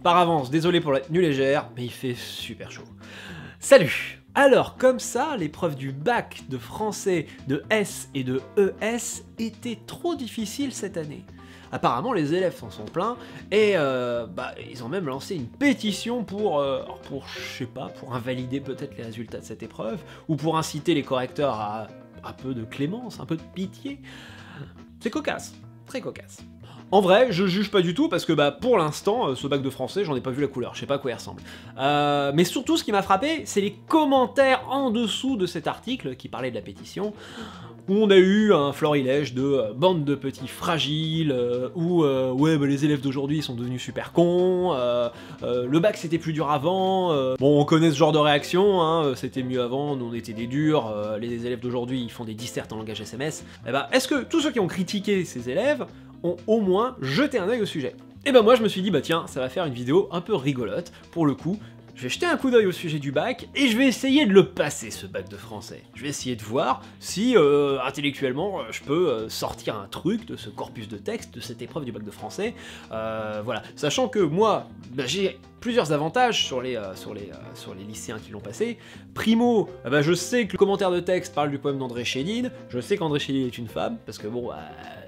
Par avance, désolé pour la tenue légère, mais il fait super chaud. Salut! Alors, comme ça, l'épreuve du bac de français, de S et de ES était trop difficile cette année. Apparemment, les élèves s'en sont plaints, et ils ont même lancé une pétition pour je sais pas, pour invalider peut-être les résultats de cette épreuve, ou pour inciter les correcteurs à un peu de clémence, un peu de pitié. C'est cocasse, très cocasse. En vrai, je juge pas du tout parce que pour l'instant, ce bac de français, j'en ai pas vu la couleur, je sais pas à quoi il ressemble. Mais surtout, ce qui m'a frappé, c'est les commentaires en dessous de cet article qui parlait de la pétition, où on a eu un florilège de bande de petits fragiles, les élèves d'aujourd'hui sont devenus super cons, le bac c'était plus dur avant, bon on connaît ce genre de réaction, hein, c'était mieux avant, nous on était des durs, les élèves d'aujourd'hui ils font des dissertes en langage SMS. Est-ce que tous ceux qui ont critiqué ces élèves ont au moins jeté un œil au sujet? Et moi je me suis dit tiens, ça va faire une vidéo un peu rigolote, pour le coup. Je vais jeter un coup d'œil au sujet du bac, et je vais essayer de le passer, ce bac de français. Je vais essayer de voir si, intellectuellement, je peux sortir un truc de ce corpus de texte, de cette épreuve du bac de français. Voilà. Sachant que moi, j'ai plusieurs avantages sur les lycéens qui l'ont passé. Primo, je sais que le commentaire de texte parle du poème d'André Chédid, je sais qu'André Chédid est une femme, parce que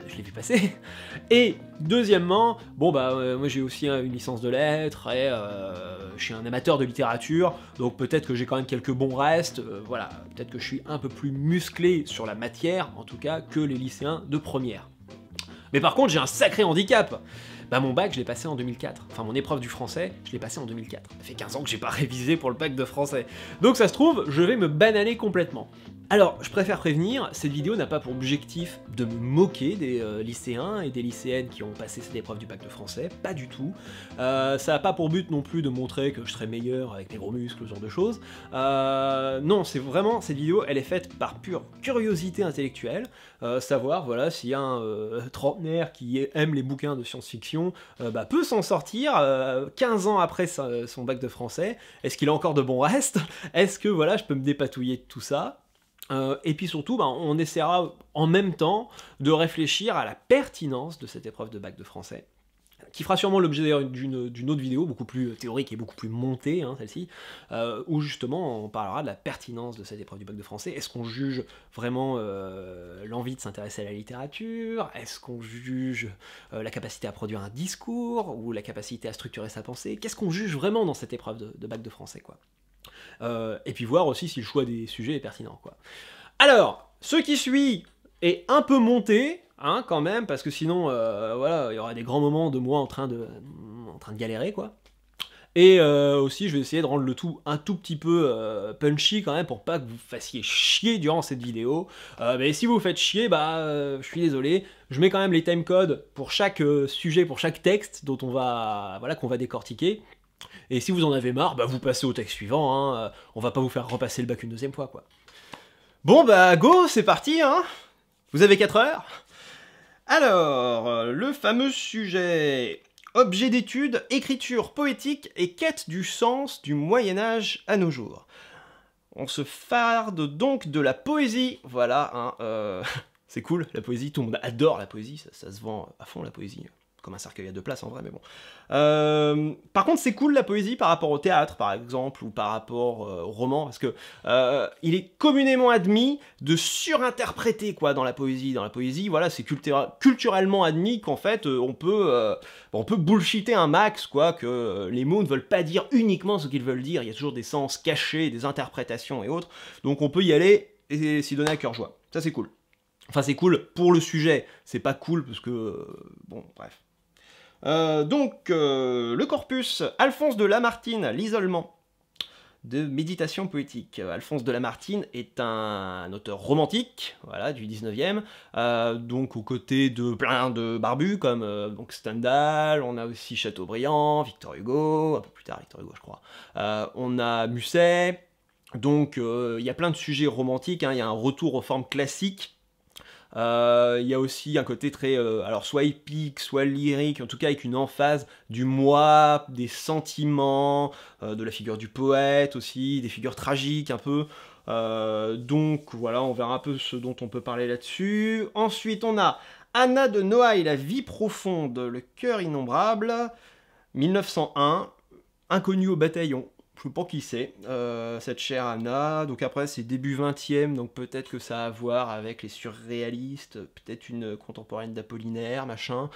je l'ai vu passer. Et deuxièmement, moi j'ai aussi une licence de lettres, et je suis un amateur de littérature, donc peut-être que j'ai quand même quelques bons restes, voilà, peut-être que je suis un peu plus musclé sur la matière, en tout cas, que les lycéens de première. Mais par contre, j'ai un sacré handicap. Mon bac, je l'ai passé en 2004. Enfin, mon épreuve du français, je l'ai passé en 2004. Ça fait 15 ans que j'ai pas révisé pour le bac de français. Donc ça se trouve, je vais me bananer complètement. Alors, je préfère prévenir, cette vidéo n'a pas pour objectif de me moquer des lycéens et des lycéennes qui ont passé cette épreuve du bac de français, pas du tout. Ça n'a pas pour but non plus de montrer que je serais meilleur avec mes gros muscles, ce genre de choses. Non, c'est vraiment, cette vidéo, elle est faite par pure curiosité intellectuelle, savoir, voilà, s'il y a un trentenaire qui aime les bouquins de science-fiction, peut s'en sortir 15 ans après son bac de français. Est-ce qu'il a encore de bons restes? Est-ce que, voilà, je peux me dépatouiller de tout ça? Et puis surtout, on essaiera en même temps de réfléchir à la pertinence de cette épreuve de bac de français, qui fera sûrement l'objet d'ailleurs d'une autre vidéo, beaucoup plus théorique et beaucoup plus montée, hein, celle-ci, où justement on parlera de la pertinence de cette épreuve du bac de français. Est-ce qu'on juge vraiment l'envie de s'intéresser à la littérature? Est-ce qu'on juge la capacité à produire un discours, ou la capacité à structurer sa pensée? Qu'est-ce qu'on juge vraiment dans cette épreuve de bac de français, quoi? Et puis voir aussi si le choix des sujets est pertinent, quoi. Alors, ce qui suit est un peu monté, hein, quand même, parce que sinon, voilà, il y aura des grands moments de moi en train de galérer, quoi. Et aussi, je vais essayer de rendre le tout un tout petit peu punchy, quand même, pour pas que vous fassiez chier durant cette vidéo. Mais si vous vous faites chier, je suis désolé. Je mets quand même les timecodes pour chaque sujet, pour chaque texte dont qu'on va décortiquer. Et si vous en avez marre, vous passez au texte suivant, hein, on va pas vous faire repasser le bac une deuxième fois, quoi. Bon go, c'est parti, hein. Vous avez 4 heures. Alors, le fameux sujet, objet d'étude, écriture poétique et quête du sens du Moyen-Âge à nos jours. On se farde donc de la poésie, voilà, hein, c'est cool, la poésie, tout le monde adore la poésie, ça se vend à fond la poésie. Comme un cercueil à 2 places en vrai, mais bon. Par contre, c'est cool la poésie par rapport au théâtre, par exemple, ou par rapport au roman, parce que il est communément admis de surinterpréter, quoi, dans la poésie. Dans la poésie, voilà, c'est culturellement admis qu'en fait, on peut bullshiter un max, quoi, que les mots ne veulent pas dire uniquement ce qu'ils veulent dire, il y a toujours des sens cachés, des interprétations et autres, donc on peut y aller et s'y donner à cœur joie. Ça, c'est cool. Enfin, c'est cool pour le sujet, c'est pas cool parce que... bon, bref. Le corpus, Alphonse de Lamartine, l'isolement de méditation poétique. Alphonse de Lamartine est un auteur romantique, voilà, du 19e, donc aux côtés de plein de barbus comme Stendhal, on a aussi Chateaubriand, Victor Hugo, un peu plus tard Victor Hugo je crois, on a Musset, donc il y a plein de sujets romantiques, hein, il y a un retour aux formes classiques. Il y a aussi un côté très, alors soit épique, soit lyrique, en tout cas avec une emphase du moi, des sentiments, de la figure du poète aussi, des figures tragiques un peu. Donc voilà, on verra un peu ce dont on peut parler là-dessus. Ensuite, on a Anna de Noailles, la vie profonde, le cœur innombrable. 1901, inconnu au bataillon. Je sais pas qui c'est, cette chère Anna. Donc après, c'est début 20e, donc peut-être que ça a à voir avec les surréalistes, peut-être une contemporaine d'Apollinaire, machin.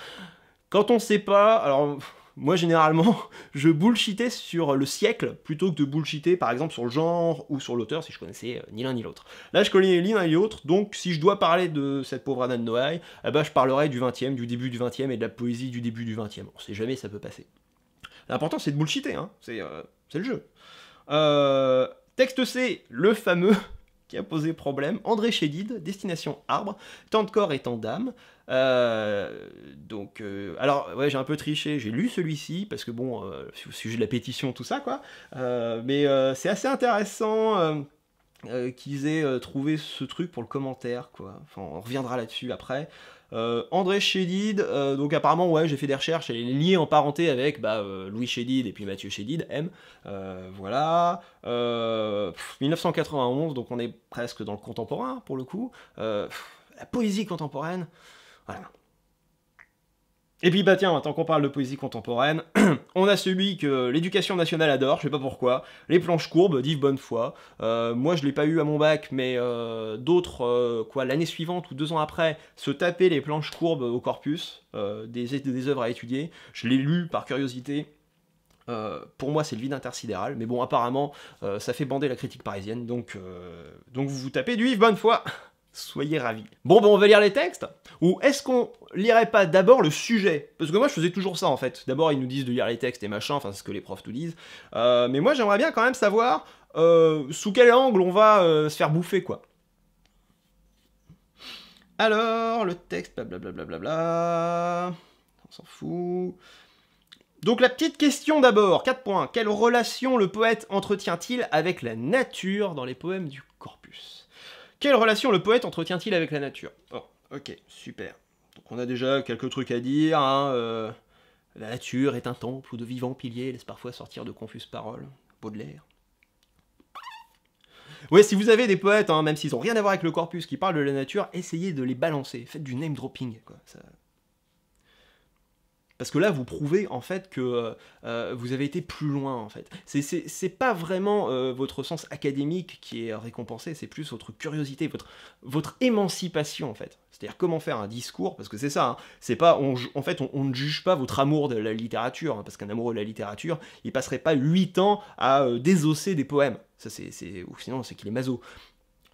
Quand on sait pas, alors moi généralement, je bullshitais sur le siècle plutôt que de bullshiter par exemple sur le genre ou sur l'auteur si je connaissais ni l'un ni l'autre. Là, je connais ni l'un ni l'autre, donc si je dois parler de cette pauvre Anna de Noailles, eh ben, je parlerai du 20e, du début du 20e et de la poésie du début du 20e. On sait jamais, ça peut passer. L'important, c'est de bullshiter, hein. C'est le jeu. Texte C, le fameux qui a posé problème, André Chédid, Destination Arbre, tant de corps et tant d'âme. Alors, ouais, j'ai un peu triché, j'ai lu celui-ci, parce que bon, au sujet de la pétition, tout ça, quoi. Mais c'est assez intéressant qu'ils aient trouvé ce truc pour le commentaire, quoi. Enfin, on reviendra là-dessus après. André Chédid, donc apparemment, ouais, j'ai fait des recherches, elle est liée en parenté avec Louis Chédid et puis Mathieu Chédid, M. Voilà. 1991, donc on est presque dans le contemporain, pour le coup. La poésie contemporaine, voilà. Et puis bah tiens, tant qu'on parle de poésie contemporaine, on a celui que l'éducation nationale adore, je sais pas pourquoi, les planches courbes d'Yves Bonnefoy. Moi je l'ai pas eu à mon bac, mais d'autres, l'année suivante ou 2 ans après, se taper les planches courbes au corpus, des œuvres à étudier. Je l'ai lu par curiosité. Pour moi c'est le vide intersidéral, mais bon apparemment ça fait bander la critique parisienne, donc vous vous tapez du Yves Bonnefoy. Soyez ravis. Bon, on va lire les textes. Ou est-ce qu'on lirait pas d'abord le sujet? Parce que moi, je faisais toujours ça, en fait. D'abord, ils nous disent de lire les textes et machin, enfin, c'est ce que les profs nous disent. Mais moi, j'aimerais bien quand même savoir sous quel angle on va se faire bouffer, quoi. Alors, le texte, blablabla... On s'en fout... Donc la petite question d'abord, 4 points. Quelle relation le poète entretient-il avec la nature dans les poèmes du corpus? Quelle relation le poète entretient-il avec la nature? Oh, ok, super. Donc on a déjà quelques trucs à dire, hein, la nature est un temple où de vivants piliers laissent parfois sortir de confuses paroles. Baudelaire. Ouais, si vous avez des poètes, hein, même s'ils n'ont rien à voir avec le corpus, qui parlent de la nature, essayez de les balancer. Faites du name dropping, quoi. Ça... Parce que là, vous prouvez en fait que vous avez été plus loin en fait. C'est pas vraiment votre sens académique qui est récompensé, c'est plus votre curiosité, votre émancipation en fait. C'est-à-dire comment faire un discours, parce que c'est ça, hein, c'est pas, en fait, on ne juge pas votre amour de la littérature, hein, parce qu'un amoureux de la littérature, il passerait pas 8 ans à désosser des poèmes. Ça, ou sinon, c'est qu'il est maso.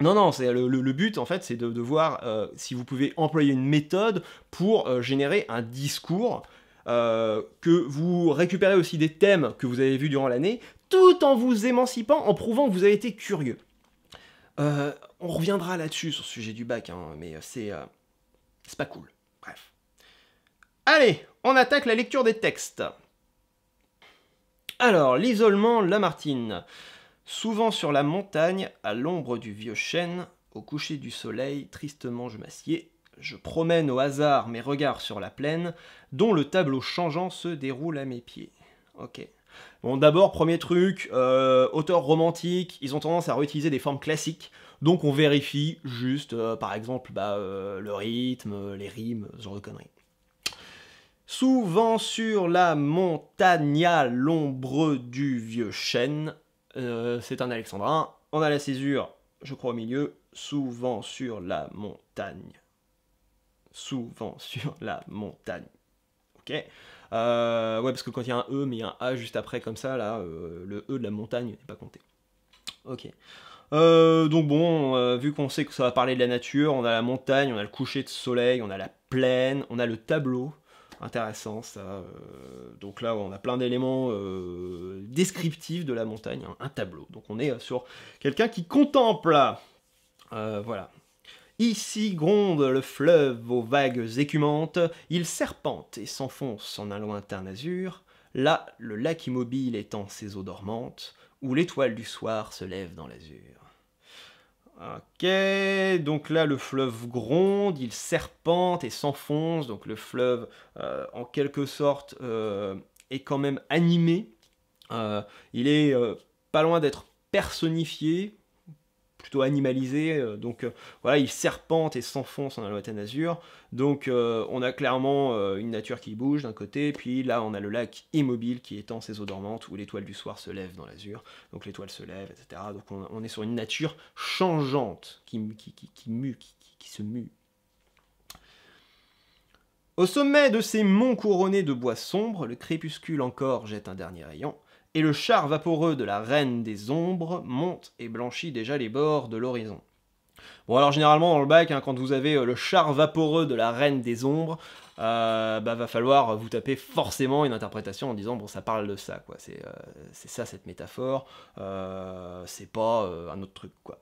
Non, c'est le but, en fait, c'est de voir si vous pouvez employer une méthode pour générer un discours que vous récupérez aussi des thèmes que vous avez vus durant l'année, tout en vous émancipant, en prouvant que vous avez été curieux. On reviendra là-dessus, sur le sujet du bac, hein, mais c'est pas cool. Bref. Allez, on attaque la lecture des textes. Alors, l'isolement Lamartine. Souvent sur la montagne, à l'ombre du vieux chêne, au coucher du soleil, tristement je m'assieds, je promène au hasard mes regards sur la plaine, dont le tableau changeant se déroule à mes pieds. Ok. Bon, d'abord, premier truc, auteurs romantiques, ils ont tendance à réutiliser des formes classiques, donc on vérifie juste, par exemple, le rythme, les rimes, ce genre de conneries. Souvent sur la montagne, à l'ombre du vieux chêne, c'est un alexandrin, on a la césure, je crois au milieu, souvent sur la montagne. Souvent sur la montagne. Ok. Ouais, parce que quand il y a un E, mais il y a un A juste après, comme ça, là, le E de la montagne n'est pas compté. Ok. Donc bon, vu qu'on sait que ça va parler de la nature, on a la montagne, on a le coucher de soleil, on a la plaine, on a le tableau. Intéressant, ça. Donc là, on a plein d'éléments descriptifs de la montagne, hein, un tableau. Donc on est sur quelqu'un qui contemple. Voilà. Ici gronde le fleuve aux vagues écumantes, il serpente et s'enfonce en un lointain azur. Là, le lac immobile étend ses eaux dormantes, où l'étoile du soir se lève dans l'azur. Ok, donc là le fleuve gronde, il serpente et s'enfonce, donc le fleuve en quelque sorte est quand même animé. Il est pas loin d'être personnifié, plutôt animalisé, donc voilà, il serpente et s'enfonce dans la Lointaine Azur, donc on a clairement une nature qui bouge d'un côté, puis là on a le lac immobile qui étend ses eaux dormantes, où l'étoile du soir se lève dans l'azur, donc l'étoile se lève, etc. Donc on est sur une nature changeante, qui se mue. Au sommet de ces monts couronnés de bois sombres, le crépuscule encore jette un dernier rayon, et le char vaporeux de la reine des ombres monte et blanchit déjà les bords de l'horizon. Bon alors généralement dans le bac, hein, quand vous avez le char vaporeux de la reine des ombres, va falloir vous taper forcément une interprétation en disant bon ça parle de ça, quoi. C'est ça cette métaphore, c'est pas un autre truc, quoi.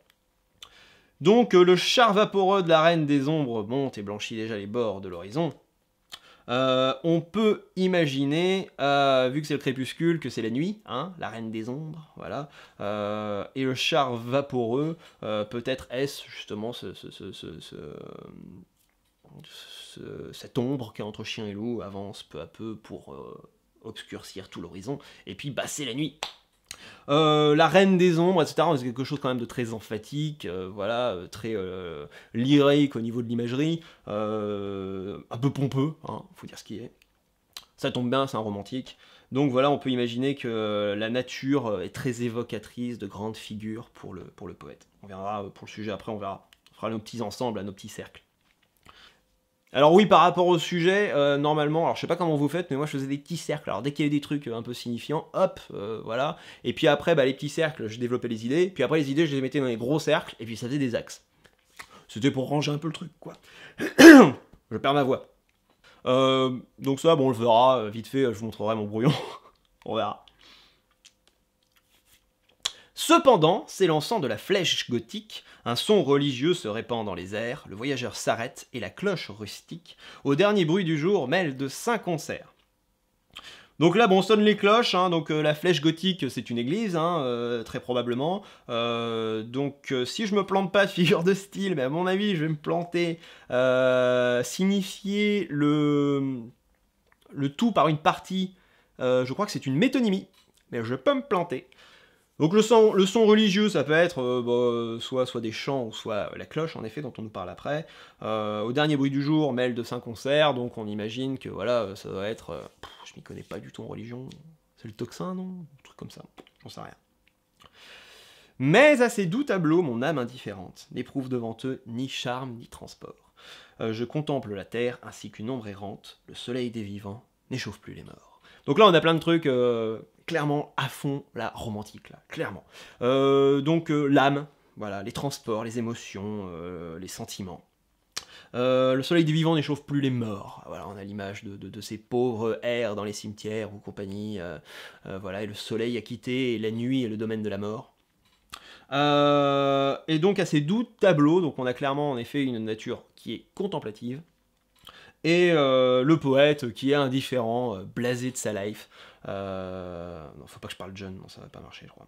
Donc le char vaporeux de la reine des ombres monte et blanchit déjà les bords de l'horizon. On peut imaginer, vu que c'est le crépuscule, que c'est la nuit, hein, la reine des ombres, voilà. Et le char vaporeux, peut-être est-ce justement cette ombre qui entre chien et loup avance peu à peu pour obscurcir tout l'horizon, et puis bah c'est la nuit. La reine des ombres, etc. C'est quelque chose quand même de très emphatique, voilà, très lyrique au niveau de l'imagerie, un peu pompeux, hein, faut dire ce qui est. Ça tombe bien, c'est un romantique. Donc voilà, on peut imaginer que la nature est très évocatrice de grandes figures pour le poète. On verra pour le sujet après, on verra. On fera nos petits ensembles, nos petits cercles. Alors oui, par rapport au sujet, normalement, alors je sais pas comment vous faites, mais moi je faisais des petits cercles. Alors dès qu'il y avait des trucs un peu signifiants, hop, voilà. Et puis après, bah, les petits cercles, je développais les idées. Puis après, les idées, je les mettais dans les gros cercles, et puis ça faisait des axes. C'était pour ranger un peu le truc, quoi. Je perds ma voix. Donc ça, bon, on le verra, vite fait, je vous montrerai mon brouillon. On verra. Cependant, s'élançant de la flèche gothique, un son religieux se répand dans les airs, le voyageur s'arrête et la cloche rustique, au dernier bruit du jour, mêle de 5 concerts. Donc là, bon, on sonne les cloches, hein, donc la flèche gothique, c'est une église, hein, très probablement. Donc si je me plante pas de figure de style, mais à mon avis, je vais me planter, signifier le tout par une partie, je crois que c'est une métonymie, mais je peux me planter. Donc le son religieux, ça peut être soit des chants, ou soit la cloche, en effet, dont on nous parle après. Au dernier bruit du jour, mêle de 5 concerts, donc on imagine que voilà, ça doit être... je m'y connais pas du tout en religion. C'est le tocsin, non? Un truc comme ça, j'en sais rien. Mais à ces doux tableaux, mon âme indifférente n'éprouve devant eux ni charme ni transport. Je contemple la terre ainsi qu'une ombre errante, le soleil des vivants n'échauffe plus les morts. Donc là, on a plein de trucs... clairement à fond, là, romantique, là, clairement. Donc l'âme, voilà, les transports, les émotions, les sentiments. Le soleil des vivants n'échauffe plus les morts. Voilà, on a l'image de ces pauvres airs dans les cimetières ou compagnie. Voilà, et le soleil a quitté, et la nuit est le domaine de la mort. Et donc à ces doux tableaux, donc on a clairement en effet une nature qui est contemplative, et le poète qui est indifférent, blasé de sa life. Non, faut pas que je parle jeune, non, ça va pas marcher, je crois.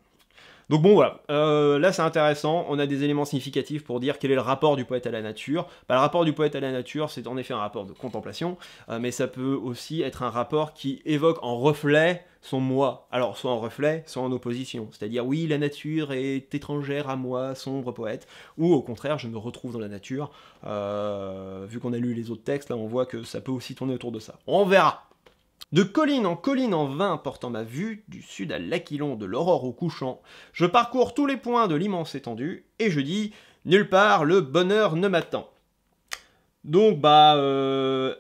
Donc bon, voilà, là c'est intéressant, on a des éléments significatifs pour dire quel est le rapport du poète à la nature. Bah, le rapport du poète à la nature, c'est en effet un rapport de contemplation, mais ça peut aussi être un rapport qui évoque en reflet son moi. Alors, soit en reflet, soit en opposition. C'est-à-dire, oui, la nature est étrangère à moi, sombre poète, ou au contraire, je me retrouve dans la nature. Vu qu'on a lu les autres textes, là on voit que ça peut aussi tourner autour de ça. On verra. De colline en vain portant ma vue, du sud à l'Aquilon, de l'aurore au couchant, je parcours tous les points de l'immense étendue, et je dis, nulle part le bonheur ne m'attend. Donc,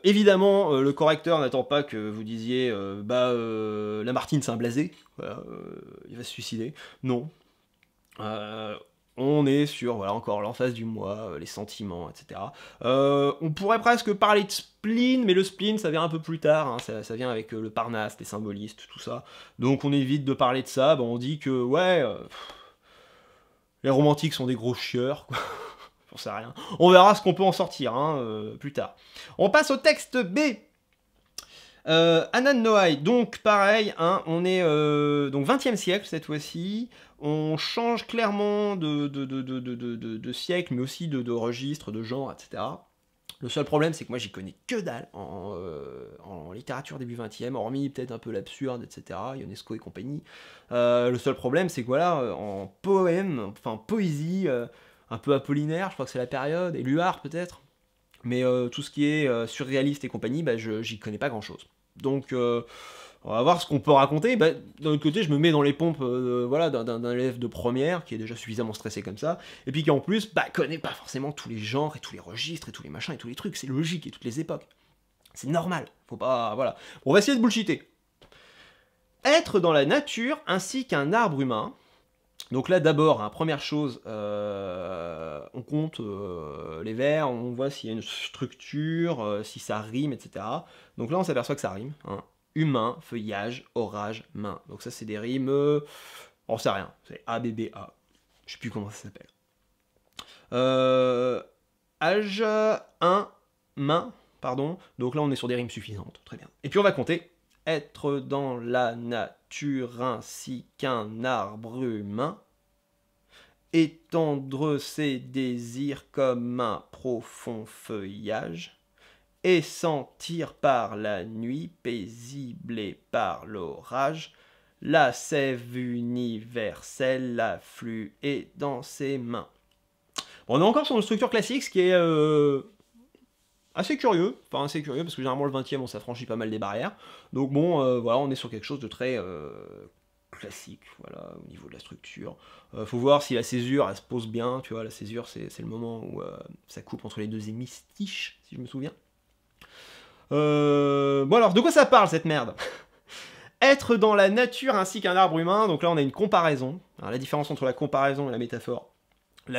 évidemment, le correcteur n'attend pas que vous disiez, Lamartine c'est un blasé, voilà, il va se suicider. Non. On est sur, voilà, encore l'emphase du moi, les sentiments, etc. On pourrait presque parler de spleen, mais le spleen, ça vient un peu plus tard, hein, ça vient avec le Parnasse, les symbolistes, tout ça. Donc on évite de parler de ça, on dit que, ouais, les romantiques sont des gros chieurs, quoi. J'en sais rien. On verra ce qu'on peut en sortir, hein, plus tard. On passe au texte B. Anan Noailles, donc pareil, hein, on est donc 20e siècle cette fois-ci, on change clairement de siècle, mais aussi de registre, de genre, etc. Le seul problème, c'est que moi, j'y connais que dalle en littérature début 20e, hormis peut-être un peu l'absurde, etc., Ionesco et compagnie. Le seul problème, c'est que voilà, en poème, enfin poésie, un peu apollinaire, je crois que c'est la période, et Luard peut-être, mais tout ce qui est surréaliste et compagnie, bah, j'y connais pas grand-chose. Donc, on va voir ce qu'on peut raconter. Bah, d'un autre côté, je me mets dans les pompes voilà, d'un élève de première qui est déjà suffisamment stressé comme ça, et puis qui en plus bah, connaît pas forcément tous les genres et tous les registres et tous les machins et tous les trucs. C'est logique et toutes les époques. C'est normal. Faut pas. Voilà. On va essayer de bullshiter. Être dans la nature ainsi qu'un arbre humain. Donc là, d'abord, hein, première chose, on compte les vers, on voit s'il y a une structure, si ça rime, etc. Donc là, on s'aperçoit que ça rime. Hein. Humain, feuillage, orage, main. Donc ça, c'est des rimes... on sait rien. C'est A, B, B, A. Je sais plus comment ça s'appelle. Âge, 1, main, pardon. Donc là, on est sur des rimes suffisantes. Très bien. Et puis, on va compter. Être dans la nature ainsi qu'un arbre humain. Étendre ses désirs comme un profond feuillage. Et sentir par la nuit, paisible et par l'orage, la sève universelle affluer dans ses mains. Bon, on est encore sur une structure classique, ce qui est assez curieux, enfin assez curieux, parce que généralement le 20e on s'affranchit pas mal des barrières, donc bon, voilà, on est sur quelque chose de très classique, voilà, au niveau de la structure. Faut voir si la césure, elle se pose bien, tu vois, la césure c'est le moment où ça coupe entre les deux hémistiches, si je me souviens. Bon alors, de quoi ça parle cette merde? Être dans la nature ainsi qu'un arbre humain, donc là on a une comparaison. Alors la différence entre la comparaison et la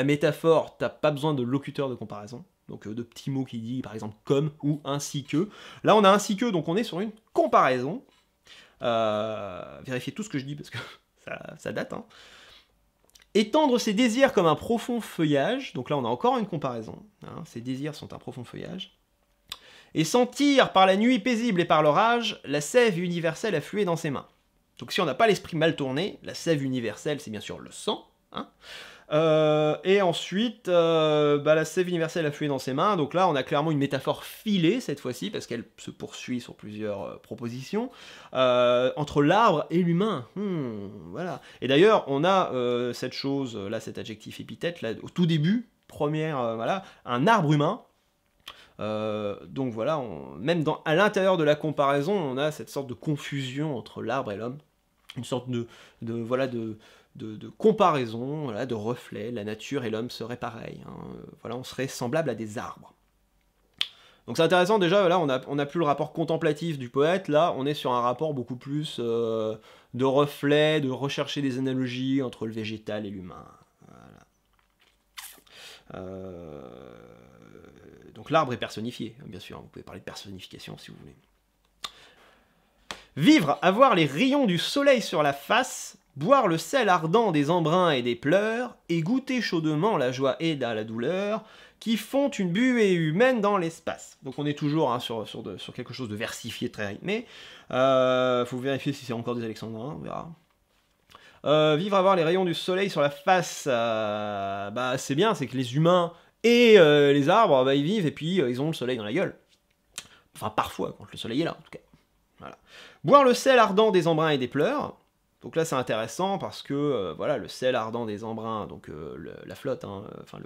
métaphore, t'as pas besoin de locuteur de comparaison, donc de petits mots qui disent par exemple comme ou ainsi que. Là on a ainsi que, donc on est sur une comparaison. Vérifiez tout ce que je dis parce que ça date. Hein. Étendre ses désirs comme un profond feuillage, donc là on a encore une comparaison. Hein, ses désirs sont un profond feuillage. Et sentir par la nuit paisible et par l'orage la sève universelle affluer dans ses mains. Donc si on n'a pas l'esprit mal tourné, la sève universelle c'est bien sûr le sang. Hein. Et ensuite, la sève universelle affluer dans ses mains. Donc là on a clairement une métaphore filée cette fois-ci, parce qu'elle se poursuit sur plusieurs propositions, entre l'arbre et l'humain. Voilà. Et d'ailleurs on a cette chose, là cet adjectif épithète, là, au tout début, voilà, un arbre humain. Donc voilà, même à l'intérieur de la comparaison, on a cette sorte de confusion entre l'arbre et l'homme, une sorte de comparaison, voilà, de reflet, la nature et l'homme seraient pareils, hein. Voilà, on serait semblable à des arbres. Donc c'est intéressant déjà, là on a plus le rapport contemplatif du poète, là on est sur un rapport beaucoup plus de reflet, de rechercher des analogies entre le végétal et l'humain. Voilà. Donc l'arbre est personnifié, bien sûr, vous pouvez parler de personnification si vous voulez. Vivre, avoir les rayons du soleil sur la face, boire le sel ardent des embruns et des pleurs, et goûter chaudement la joie et la douleur, qui font une buée humaine dans l'espace. Donc on est toujours hein, sur quelque chose de versifié, très rythmé. Faut vérifier si c'est encore des alexandrins, on verra. Vivre, avoir les rayons du soleil sur la face, c'est bien, c'est que les humains et les arbres, ils vivent et puis ils ont le soleil dans la gueule. Enfin, parfois, quand le soleil est là, en tout cas. Voilà. Boire le sel ardent des embruns et des pleurs. Donc là, c'est intéressant parce que, voilà, le sel ardent des embruns, donc la flotte, hein, enfin,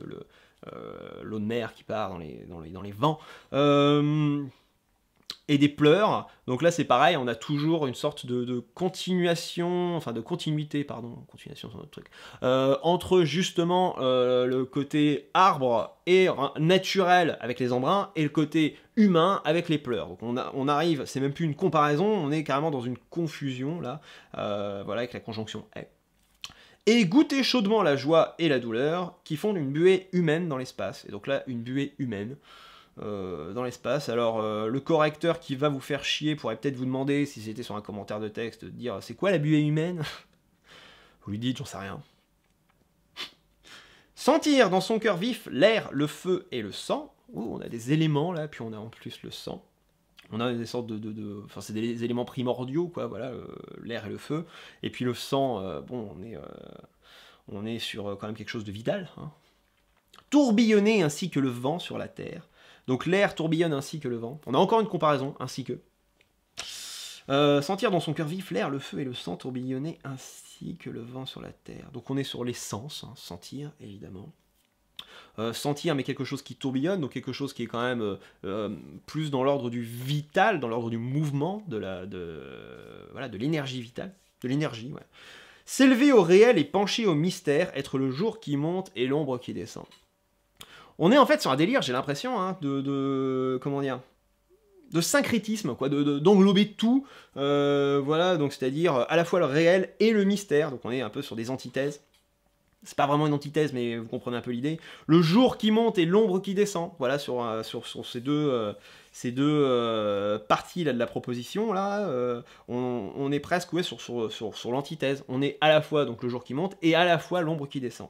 l'eau de mer qui part dans les vents, et des pleurs. Donc là, c'est pareil, on a toujours une sorte de continuation, enfin de continuité, pardon, continuation c'est un autre truc, entre justement le côté arbre et naturel avec les embruns et le côté humain avec les pleurs. Donc on arrive, c'est même plus une comparaison, on est carrément dans une confusion là, voilà, avec la conjonction est. Et goûter chaudement la joie et la douleur qui font une buée humaine dans l'espace. Et donc là, une buée humaine. Dans l'espace. Alors, le correcteur qui va vous faire chier pourrait peut-être vous demander, si c'était sur un commentaire de texte, de dire c'est quoi la buée humaine? Vous lui dites, j'en sais rien. Sentir dans son cœur vif l'air, le feu et le sang. On a des éléments là, puis on a en plus le sang. On a des sortes enfin, c'est des éléments primordiaux, quoi, voilà, l'air et le feu. Et puis le sang, bon, on est sur quand même quelque chose de vital. Hein. Tourbillonner ainsi que le vent sur la terre. Donc l'air tourbillonne ainsi que le vent. On a encore une comparaison, ainsi que. Sentir dans son cœur vif l'air, le feu et le sang tourbillonner ainsi que le vent sur la terre. Donc on est sur les sens, hein, sentir évidemment. Sentir mais quelque chose qui tourbillonne, donc quelque chose qui est quand même plus dans l'ordre du vital, dans l'ordre du mouvement, de l'énergie vitale, de l'énergie, ouais. S'élever au réel et pencher au mystère, être le jour qui monte et l'ombre qui descend. On est en fait sur un délire, j'ai l'impression, hein, comment dire, de syncrétisme, quoi, d'englober tout, voilà, donc c'est-à-dire à la fois le réel et le mystère, donc on est un peu sur des antithèses. C'est pas vraiment une antithèse, mais vous comprenez un peu l'idée. Le jour qui monte et l'ombre qui descend, voilà, sur ces deux parties là, de la proposition, là, on est presque ouais, sur l'antithèse. On est à la fois donc, le jour qui monte et à la fois l'ombre qui descend.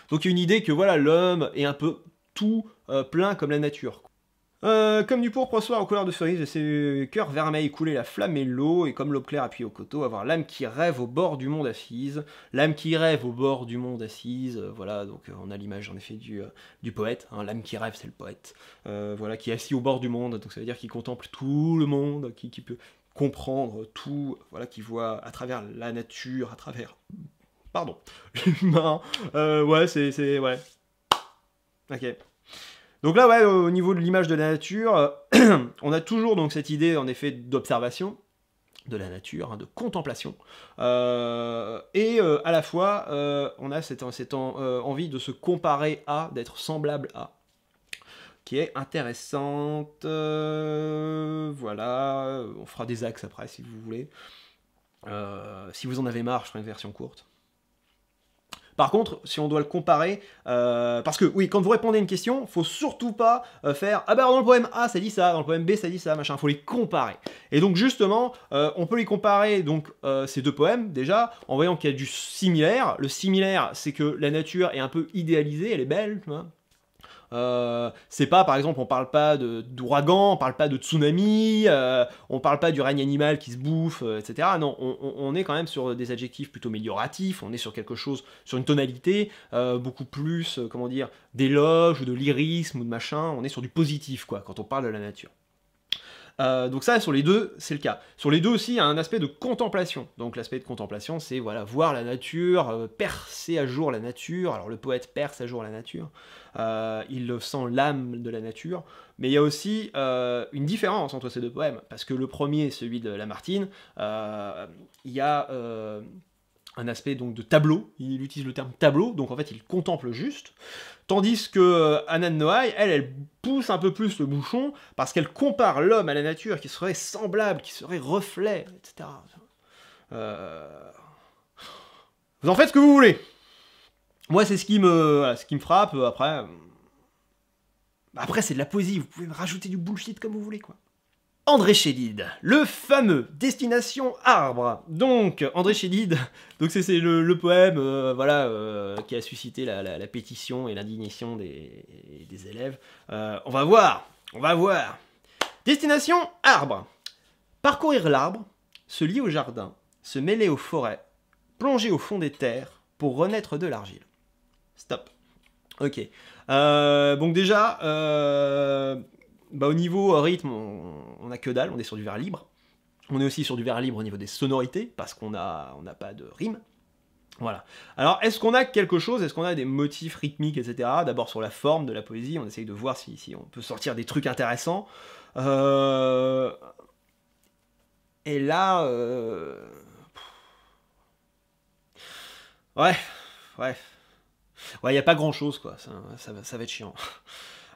Donc il y a une idée que voilà, l'homme est un peu tout plein comme la nature. Comme du pourpre soir aux couleurs de cerise, de ses cœurs vermeils couler la flamme et l'eau, et comme l'aube claire appuyée au coteau, avoir l'âme qui rêve au bord du monde assise, l'âme qui rêve au bord du monde assise, voilà, donc on a l'image en effet du poète, hein, l'âme qui rêve c'est le poète, voilà, qui est assis au bord du monde, donc ça veut dire qu'il contemple tout le monde, qui peut comprendre tout, voilà, qui voit à travers la nature, à travers, pardon, l'humain, ouais, ouais, ok. Donc là, ouais, au niveau de l'image de la nature, on a toujours donc cette idée, en effet, d'observation de la nature, hein, de contemplation, et à la fois, on a cette envie de se comparer à, d'être semblable à, qui est intéressante, voilà, on fera des axes après, si vous voulez. Si vous en avez marre, je ferai une version courte. Par contre, si on doit le comparer, parce que oui, quand vous répondez à une question, faut surtout pas faire « Ah ben dans le poème A ça dit ça, dans le poème B ça dit ça, machin », faut les comparer. Et donc justement, on peut les comparer, donc ces deux poèmes, déjà, en voyant qu'il y a du similaire. Le similaire, c'est que la nature est un peu idéalisée, elle est belle, tu vois. C'est pas, par exemple, on parle pas d'ouragan, on parle pas de tsunami, on parle pas du règne animal qui se bouffe, etc. Non, on est quand même sur des adjectifs plutôt amélioratifs, on est sur quelque chose, sur une tonalité beaucoup plus, comment dire, d'éloge ou de lyrisme ou de machin, on est sur du positif, quoi, quand on parle de la nature. Donc ça, sur les deux, c'est le cas. Sur les deux aussi, il y a un aspect de contemplation. Donc l'aspect de contemplation, c'est voilà, voir la nature, percer à jour la nature. Alors le poète perce à jour la nature, il sent l'âme de la nature. Mais il y a aussi une différence entre ces deux poèmes, parce que le premier, celui de Lamartine, il y a un aspect donc de tableau, il utilise le terme tableau, donc en fait il contemple juste, tandis que Anna de Noailles, elle pousse un peu plus le bouchon, parce qu'elle compare l'homme à la nature, qui serait semblable, qui serait reflet, etc. Vous en faites ce que vous voulez. Moi c'est ce qui me frappe, après c'est de la poésie, vous pouvez me rajouter du bullshit comme vous voulez, quoi. André Chédid, le fameux Destination Arbre. Donc, André Chédid, donc c'est le poème voilà, qui a suscité la pétition et l'indignation des élèves. On va voir. Destination Arbre. Parcourir l'arbre, se lier au jardin, se mêler aux forêts, plonger au fond des terres pour renaître de l'argile. Stop. Ok. Donc déjà... au niveau rythme, on a que dalle, on est sur du vers libre. On est aussi sur du vers libre au niveau des sonorités, parce qu'on n'a pas de rime. Voilà. Alors, est-ce qu'on a quelque chose, est-ce qu'on a des motifs rythmiques, etc. D'abord sur la forme de la poésie, on essaye de voir si on peut sortir des trucs intéressants. Et là... Ouais, il n'y a pas grand-chose, quoi. Ça va être chiant.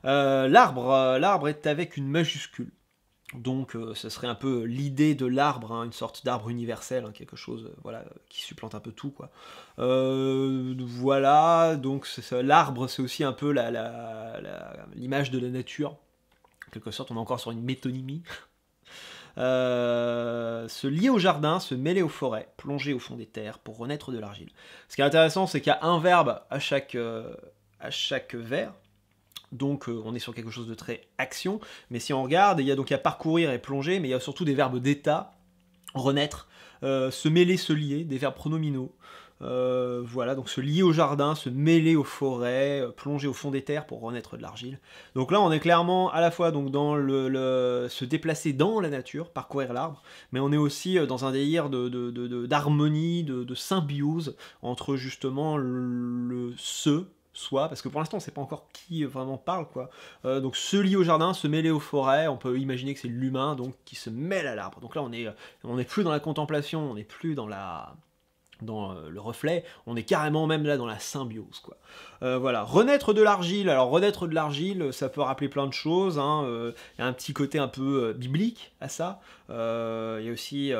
L'arbre est avec une majuscule. Donc ce serait un peu l'idée de l'arbre, hein, une sorte d'arbre universel, hein, quelque chose voilà, qui supplante un peu tout, quoi. Voilà, donc l'arbre c'est aussi un peu l'image de la nature. En quelque sorte, on est encore sur une métonymie. Se lier au jardin, se mêler aux forêts, plonger au fond des terres pour renaître de l'argile. Ce qui est intéressant, c'est qu'il y a un verbe à chaque vers. Donc on est sur quelque chose de très action, mais si on regarde, il y a parcourir et plonger, mais il y a surtout des verbes d'état, renaître, se mêler, se lier, des verbes pronominaux, Voilà, donc se lier au jardin, se mêler aux forêts, plonger au fond des terres pour renaître de l'argile. Donc là, on est clairement à la fois donc, dans se déplacer dans la nature, parcourir l'arbre, mais on est aussi dans un délire d'harmonie, de symbiose entre justement soi, parce que pour l'instant on sait pas encore qui vraiment parle quoi. Donc se lier au jardin, se mêler aux forêts, on peut imaginer que c'est l'humain donc qui se mêle à l'arbre. Donc là on est plus dans la contemplation, on n'est plus dans le reflet, on est carrément même là dans la symbiose quoi. Voilà, renaître de l'argile. Alors renaître de l'argile, ça peut rappeler plein de choses, hein. Il y a un petit côté un peu biblique à ça. Il y a aussi,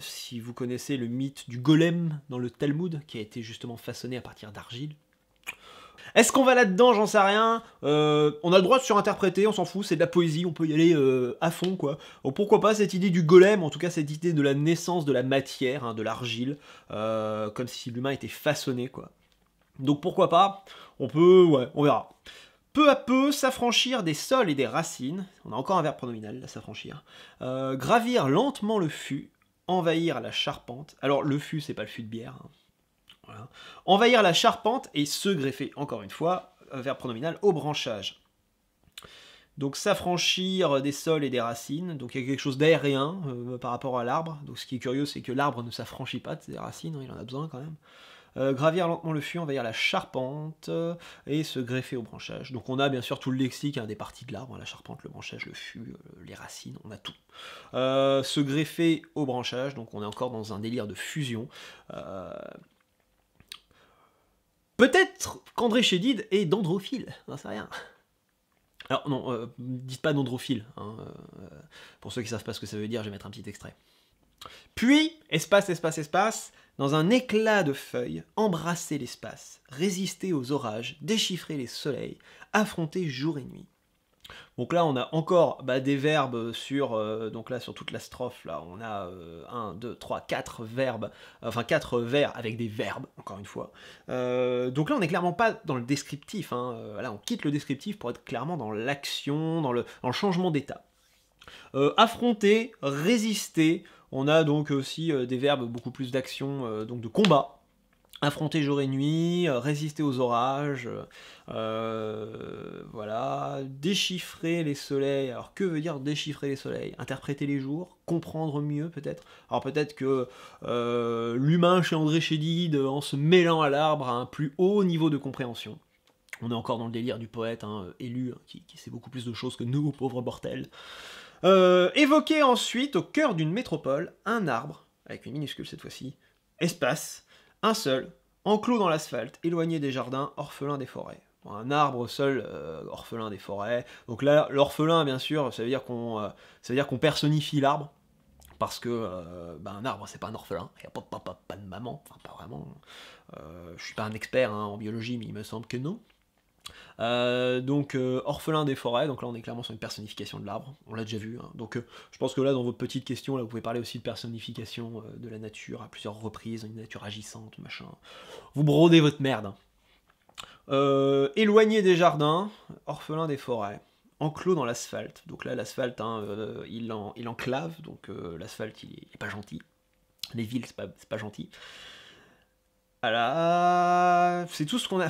si vous connaissez le mythe du golem dans le Talmud, qui a été justement façonné à partir d'argile. Est-ce qu'on va là-dedans? J'en sais rien. On a le droit de surinterpréter, on s'en fout, c'est de la poésie, on peut y aller à fond, quoi. Donc pourquoi pas cette idée du golem, en tout cas cette idée de la naissance de la matière, hein, de l'argile, comme si l'humain était façonné, quoi. Donc pourquoi pas? On peut, ouais, on verra. Peu à peu, s'affranchir des sols et des racines, on a encore un verbe pronominal, là, s'affranchir, gravir lentement le fût, envahir la charpente. Alors le fût, c'est pas le fût de bière, hein. Voilà. Envahir la charpente et se greffer, encore une fois, verbe pronominal, au branchage. Donc s'affranchir des sols et des racines, donc il y a quelque chose d'aérien par rapport à l'arbre. Donc ce qui est curieux, c'est que l'arbre ne s'affranchit pas de ses racines, hein, il en a besoin quand même. Gravir lentement le fût, envahir la charpente et se greffer au branchage. Donc on a bien sûr tout le lexique, hein, des parties de l'arbre, hein, la charpente, le branchage, le fût, les racines, on a tout. Se greffer au branchage, donc on est encore dans un délire de fusion. Peut-être qu'André Chédid est dendrophile, j'en sais rien. Alors non, dites pas dendrophile, hein, pour ceux qui savent pas ce que ça veut dire, je vais mettre un petit extrait. Puis, espace, espace, espace, dans un éclat de feuilles, embrasser l'espace, résister aux orages, déchiffrer les soleils, affronter jour et nuit. Donc là, on a encore des verbes sur, donc là, sur toute la strophe, là, on a 1, 2, 3, 4 verbes, enfin 4 vers avec des verbes, encore une fois. Donc là, on n'est clairement pas dans le descriptif, hein. Là, on quitte le descriptif pour être clairement dans l'action, dans le changement d'état. Affronter, résister, on a donc aussi des verbes beaucoup plus d'action, donc de combat. Affronter jour et nuit, résister aux orages, voilà, déchiffrer les soleils. Alors que veut dire déchiffrer les soleils? Interpréter les jours, comprendre mieux peut-être. Alors peut-être que l'humain chez André Chédid, en se mêlant à l'arbre, a un plus haut niveau de compréhension. On est encore dans le délire du poète, hein, élu, qui sait beaucoup plus de choses que nous, pauvres mortels. Évoquer ensuite, au cœur d'une métropole, un arbre, avec une minuscule cette fois-ci, espace, un seul, enclos dans l'asphalte, éloigné des jardins, orphelin des forêts. Bon, un arbre seul, orphelin des forêts. Donc là, l'orphelin, bien sûr, ça veut dire qu'on personnifie l'arbre, parce que un arbre, c'est pas un orphelin, il n'y a pas de papa, pas de maman, enfin pas vraiment. Je suis pas un expert en biologie, mais il me semble que non. Donc orphelin des forêts, donc là on est clairement sur une personnification de l'arbre, on l'a déjà vu, hein. Donc je pense que là dans votre petite question, là vous pouvez parler aussi de personnification de la nature à plusieurs reprises, une nature agissante, machin. Vous brodez votre merde. Éloigné des jardins, orphelin des forêts, enclos dans l'asphalte. Donc là l'asphalte, hein, il enclave, donc l'asphalte il est pas gentil. Les villes c'est pas gentil. Voilà, c'est tout ce qu'on a.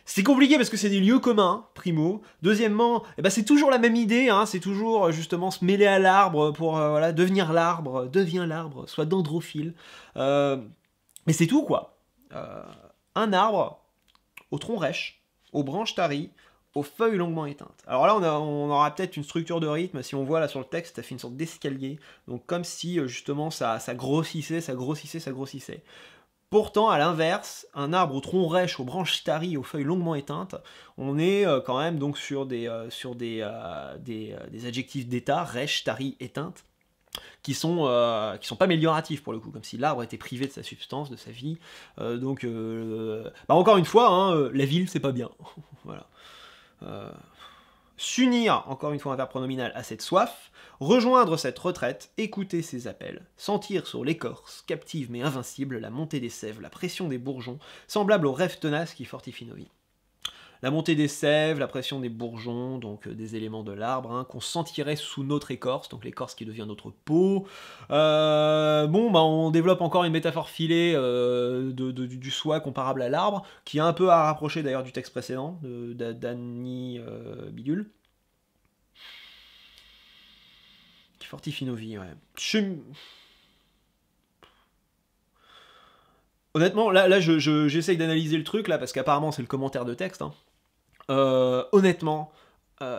C'est compliqué parce que c'est des lieux communs, primo. Deuxièmement, c'est toujours la même idée, hein, c'est toujours justement se mêler à l'arbre pour voilà, devenir l'arbre, devient l'arbre, soit dendrophile. Mais c'est tout quoi. Un arbre au tronc rêche, aux branches taries, aux feuilles longuement éteintes. Alors là, on aura peut-être une structure de rythme, si on voit là sur le texte, ça fait une sorte d'escalier, donc comme si justement ça grossissait, ça grossissait, ça grossissait. Pourtant, à l'inverse, un arbre au tronc rêche, aux branches taries, aux feuilles longuement éteintes, on est quand même donc sur des adjectifs d'état, rêche, tarie, éteinte, qui sont pas amélioratifs pour le coup, comme si l'arbre était privé de sa substance, de sa vie. Donc, encore une fois, hein, la ville, c'est pas bien. Voilà. S'unir, encore une fois un verbe pronominal, à cette soif, rejoindre cette retraite, écouter ses appels, sentir sur l'écorce, captive mais invincible, la montée des sèves, la pression des bourgeons, semblable aux rêves tenaces qui fortifient nos vies. La montée des sèves, la pression des bourgeons, donc des éléments de l'arbre, hein, qu'on sentirait sous notre écorce, donc l'écorce qui devient notre peau. Bon, bah on développe encore une métaphore filée du soie comparable à l'arbre, qui est un peu à rapprocher d'ailleurs du texte précédent, d'Annie Bidule. Qui fortifie nos vies, ouais. Honnêtement, là j'essaye d'analyser le truc, là, parce qu'apparemment c'est le commentaire de texte, hein. Honnêtement,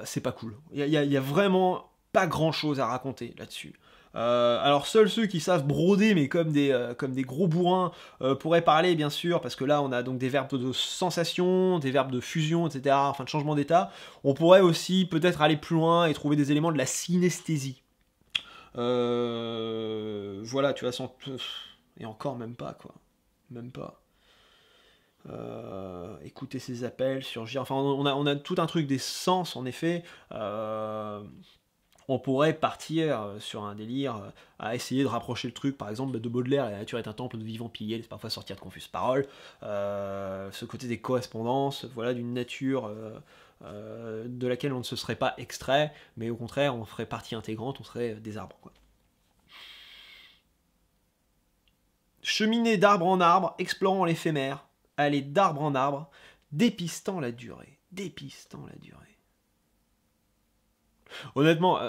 c'est pas cool. Il y a vraiment pas grand chose à raconter là-dessus. Alors seuls ceux qui savent broder, mais comme des gros bourrins, pourraient parler, bien sûr, parce que là on a donc des verbes de sensation, des verbes de fusion, etc., enfin de changement d'état. On pourrait aussi peut-être aller plus loin et trouver des éléments de la synesthésie. Voilà, tu vois, et encore même pas, quoi. Même pas. Écouter ses appels, surgir. Enfin, on a tout un truc des sens, en effet. On pourrait partir sur un délire à essayer de rapprocher le truc, par exemple, de Baudelaire, la nature est un temple de vivants piliers, laisse parfois sortir de confuses paroles. Ce côté des correspondances, voilà, d'une nature de laquelle on ne se serait pas extrait, mais au contraire, on ferait partie intégrante, on serait des arbres, quoi. Cheminer d'arbre en arbre, explorant l'éphémère, aller d'arbre en arbre, dépistant la durée. Dépistant la durée. Honnêtement,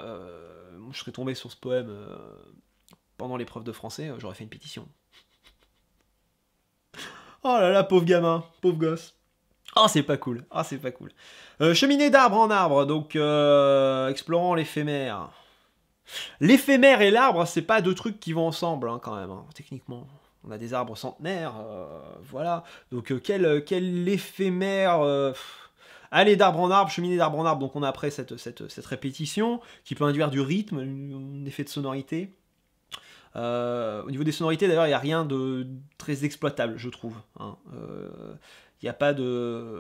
je serais tombé sur ce poème pendant l'épreuve de français, j'aurais fait une pétition. Oh là là, pauvre gamin, pauvre gosse. Ah, c'est pas cool, ah, c'est pas cool. Cheminer d'arbre en arbre, donc explorant l'éphémère. L'éphémère et l'arbre, c'est pas deux trucs qui vont ensemble, hein, quand même, hein, techniquement. On a des arbres centenaires, voilà. Donc quel éphémère... Aller d'arbre en arbre, cheminer d'arbre en arbre, donc on a après cette répétition, qui peut induire du rythme, un effet de sonorité. Au niveau des sonorités, d'ailleurs, il n'y a rien de très exploitable, je trouve. Hein. Il n'y a pas de...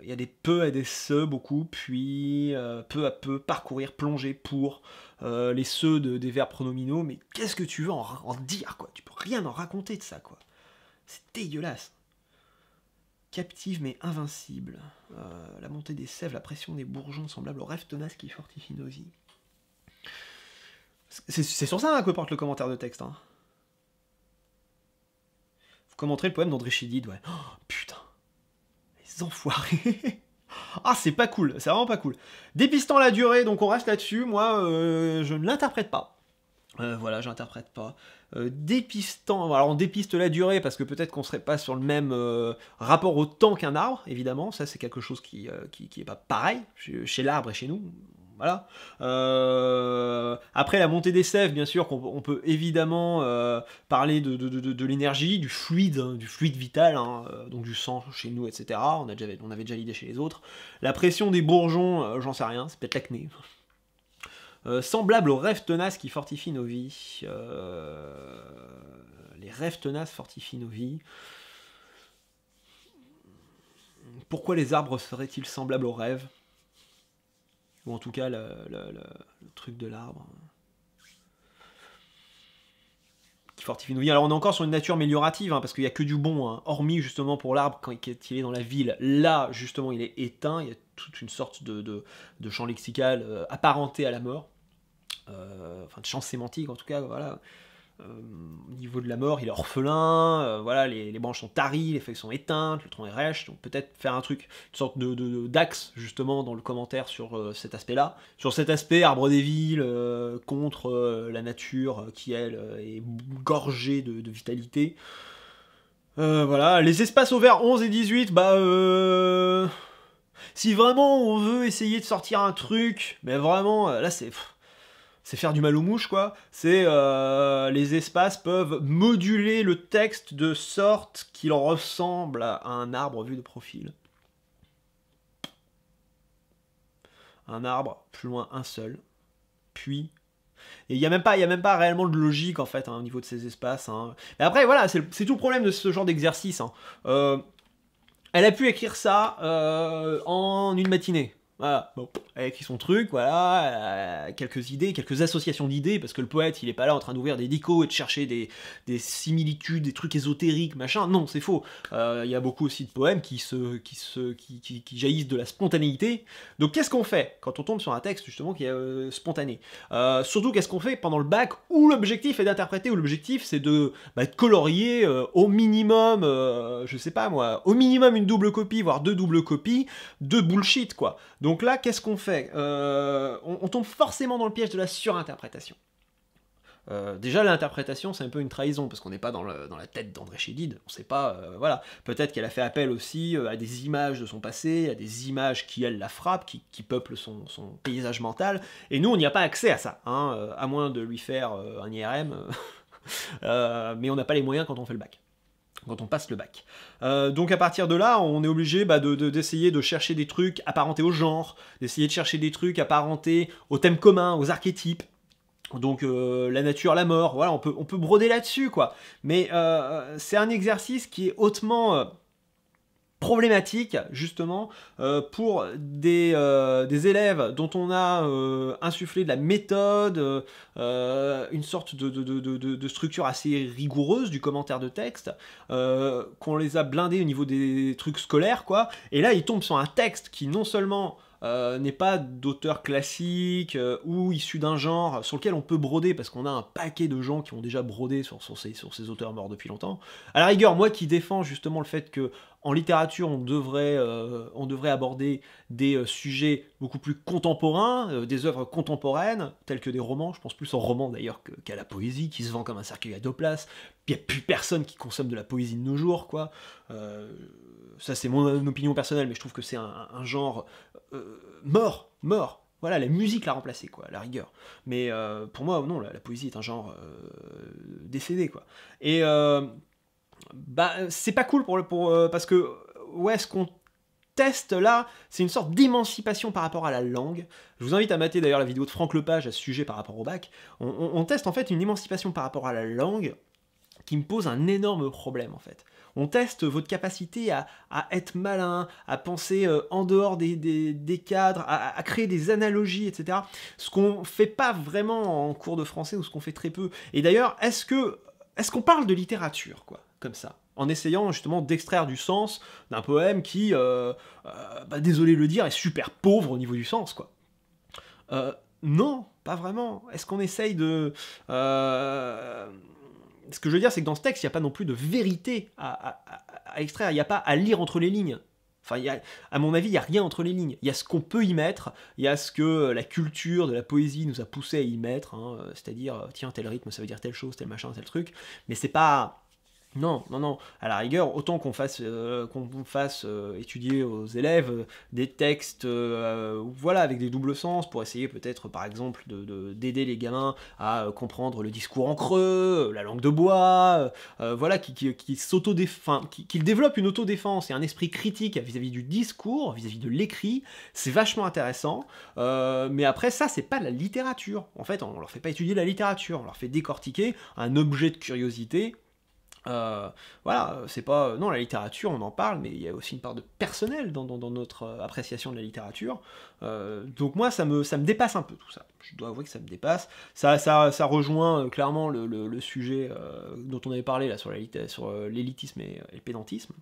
Il y a des peu et des se, beaucoup, puis peu à peu, parcourir, plonger pour les se des verbes pronominaux, mais qu'est-ce que tu veux en dire, quoi? Tu peux rien en raconter de ça, quoi. C'est dégueulasse. Captive mais invincible. La montée des sèves, la pression des bourgeons semblable au rêve tenace qui fortifie nos vies. C'est sur ça, hein, que porte le commentaire de texte. Hein. Vous commenterez le poème d'André Chédid, ouais. Oh, putain. Les enfoirés. Ah, c'est pas cool, c'est vraiment pas cool. Dépistant la durée, donc on reste là-dessus. Moi, je ne l'interprète pas. Voilà, j'interprète pas. Dépistant, alors on dépiste la durée parce que peut-être qu'on serait pas sur le même rapport au temps qu'un arbre, évidemment. Ça, c'est quelque chose qui est pas pareil chez l'arbre et chez nous. Voilà. Après la montée des sèves, bien sûr, qu'on peut évidemment parler de l'énergie, du fluide vital, hein, donc du sang chez nous, etc. On avait déjà l'idée chez les autres. La pression des bourgeons, j'en sais rien, c'est peut-être l'acné. Semblable aux rêves tenaces qui fortifient nos vies. Les rêves tenaces fortifient nos vies. Pourquoi les arbres seraient-ils semblables aux rêves? Ou en tout cas, le truc de l'arbre. Qui fortifie nos vies. Alors on est encore sur une nature améliorative, hein, parce qu'il n'y a que du bon, hein, hormis justement pour l'arbre quand il est dans la ville. Là, justement, il est éteint, il y a toute une sorte de champ lexical apparenté à la mort. Enfin, de champ sémantique en tout cas, voilà. Au niveau de la mort, il est orphelin, voilà, les branches sont taries, les feuilles sont éteintes, le tronc est rêche, donc peut-être faire un truc, une sorte d'axe justement dans le commentaire sur cet aspect-là, sur cet aspect arbre des villes contre la nature qui elle est gorgée de vitalité. Voilà, les espaces ouverts 11 et 18, bah si vraiment on veut essayer de sortir un truc, mais vraiment là c'est faire du mal aux mouches, quoi. C'est les espaces peuvent moduler le texte de sorte qu'il ressemble à un arbre vu de profil. Un arbre, plus loin un seul, puis... Et il n'y a même pas réellement de logique, en fait, hein, au niveau de ces espaces. Hein. Mais après, voilà, c'est tout le problème de ce genre d'exercice. Hein. Elle a pu écrire ça en une matinée. Voilà, bon, elle écrit son truc, voilà, quelques idées, quelques associations d'idées, parce que le poète, il est pas là en train d'ouvrir des dichos et de chercher des similitudes, des trucs ésotériques, machin, non, c'est faux. Il y a beaucoup aussi de poèmes qui jaillissent de la spontanéité. Donc qu'est-ce qu'on fait quand on tombe sur un texte, justement, qui est spontané? Surtout, qu'est-ce qu'on fait pendant le bac, où l'objectif est d'interpréter, où l'objectif c'est de colorier au minimum, je sais pas moi, au minimum une double copie, voire 2 doubles copies, de bullshit, quoi. Donc là, qu'est-ce qu'on fait? On tombe forcément dans le piège de la surinterprétation. Déjà, l'interprétation, c'est un peu une trahison, parce qu'on n'est pas dans la tête d'André Chédid, on sait pas, voilà. Peut-être qu'elle a fait appel aussi à des images de son passé, à des images qui, elle, la frappent, qui peuplent son paysage mental, et nous, on n'y a pas accès à ça, hein, à moins de lui faire un IRM, mais on n'a pas les moyens quand on fait le bac. Quand on passe le bac. Donc à partir de là, on est obligé d'essayer de chercher des trucs apparentés au genre, d'essayer de chercher des trucs apparentés aux thèmes communs, aux archétypes. Donc la nature, la mort, voilà, on peut broder là-dessus, quoi. Mais c'est un exercice qui est hautement problématique, justement, pour des élèves dont on a insufflé de la méthode, une sorte de structure assez rigoureuse du commentaire de texte, qu'on les a blindés au niveau des trucs scolaires, quoi. Et là, ils tombent sur un texte qui, non seulement n'est pas d'auteur classique ou issu d'un genre sur lequel on peut broder, parce qu'on a un paquet de gens qui ont déjà brodé sur ces auteurs morts depuis longtemps. À la rigueur, moi qui défends justement le fait que en littérature, on devrait aborder des sujets beaucoup plus contemporains, des œuvres contemporaines, telles que des romans. Je pense plus aux romans d'ailleurs qu'à la poésie, qui se vend comme un cercueil à 2 places. Il n'y a plus personne qui consomme de la poésie de nos jours, quoi. Ça, c'est mon opinion personnelle, mais je trouve que c'est un genre mort. Voilà, la musique l'a remplacé, quoi, à la rigueur. Mais pour moi, non, la poésie est un genre décédé, quoi. Et c'est pas cool parce que ouais, ce qu'on teste là, c'est une sorte d'émancipation par rapport à la langue. Je vous invite à mater d'ailleurs la vidéo de Franck Lepage à ce sujet par rapport au bac. On teste en fait une émancipation par rapport à la langue qui me pose un énorme problème en fait. On teste votre capacité à être malin, à penser en dehors des cadres, à créer des analogies, etc. Ce qu'on fait pas vraiment en cours de français, ou ce qu'on fait très peu. Et d'ailleurs, est-ce qu'on parle de littérature, quoi, comme ça, en essayant justement d'extraire du sens d'un poème qui, désolé de le dire, est super pauvre au niveau du sens, quoi. Non, pas vraiment. Est-ce qu'on essaye de... Ce que je veux dire, c'est que dans ce texte, il n'y a pas non plus de vérité à extraire, il n'y a pas à lire entre les lignes. Enfin, à mon avis, il n'y a rien entre les lignes. Il y a ce qu'on peut y mettre, il y a ce que la culture de la poésie nous a poussé à y mettre, hein, c'est-à-dire, tiens, tel rythme, ça veut dire telle chose, tel machin, tel truc, mais c'est pas... Non. À la rigueur, autant qu'on fasse étudier aux élèves des textes, voilà, avec des doubles sens, pour essayer peut-être, par exemple, d'aider les gamins à comprendre le discours en creux, la langue de bois, voilà, qu'ils développent une autodéfense et un esprit critique vis-à-vis du discours, vis-à-vis de l'écrit, c'est vachement intéressant. Mais après, ça, c'est pas la littérature. En fait, on leur fait pas étudier la littérature, on leur fait décortiquer un objet de curiosité. Voilà, c'est pas... Non, la littérature, on en parle, mais il y a aussi une part de personnel dans notre appréciation de la littérature. Donc moi, ça me dépasse un peu, tout ça. Je dois avouer que ça me dépasse. Ça rejoint clairement le sujet dont on avait parlé là, sur l'élitisme et le pédantisme.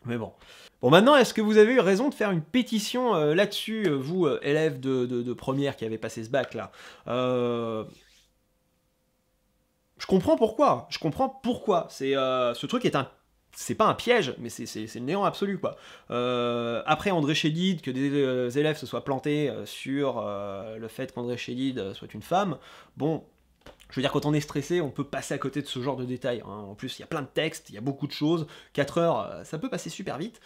Mais bon. Bon, maintenant, est-ce que vous avez eu raison de faire une pétition là-dessus, vous, élèves de première qui avez passé ce bac-là Je comprends pourquoi. Ce truc est c'est pas un piège, mais c'est le néant absolu, quoi. Après André Chédid, que des élèves se soient plantés sur le fait qu'André Chédid soit une femme, bon, je veux dire, quand on est stressé, on peut passer à côté de ce genre de détails, hein. En plus, il y a plein de textes, il y a beaucoup de choses, 4 heures, ça peut passer super vite.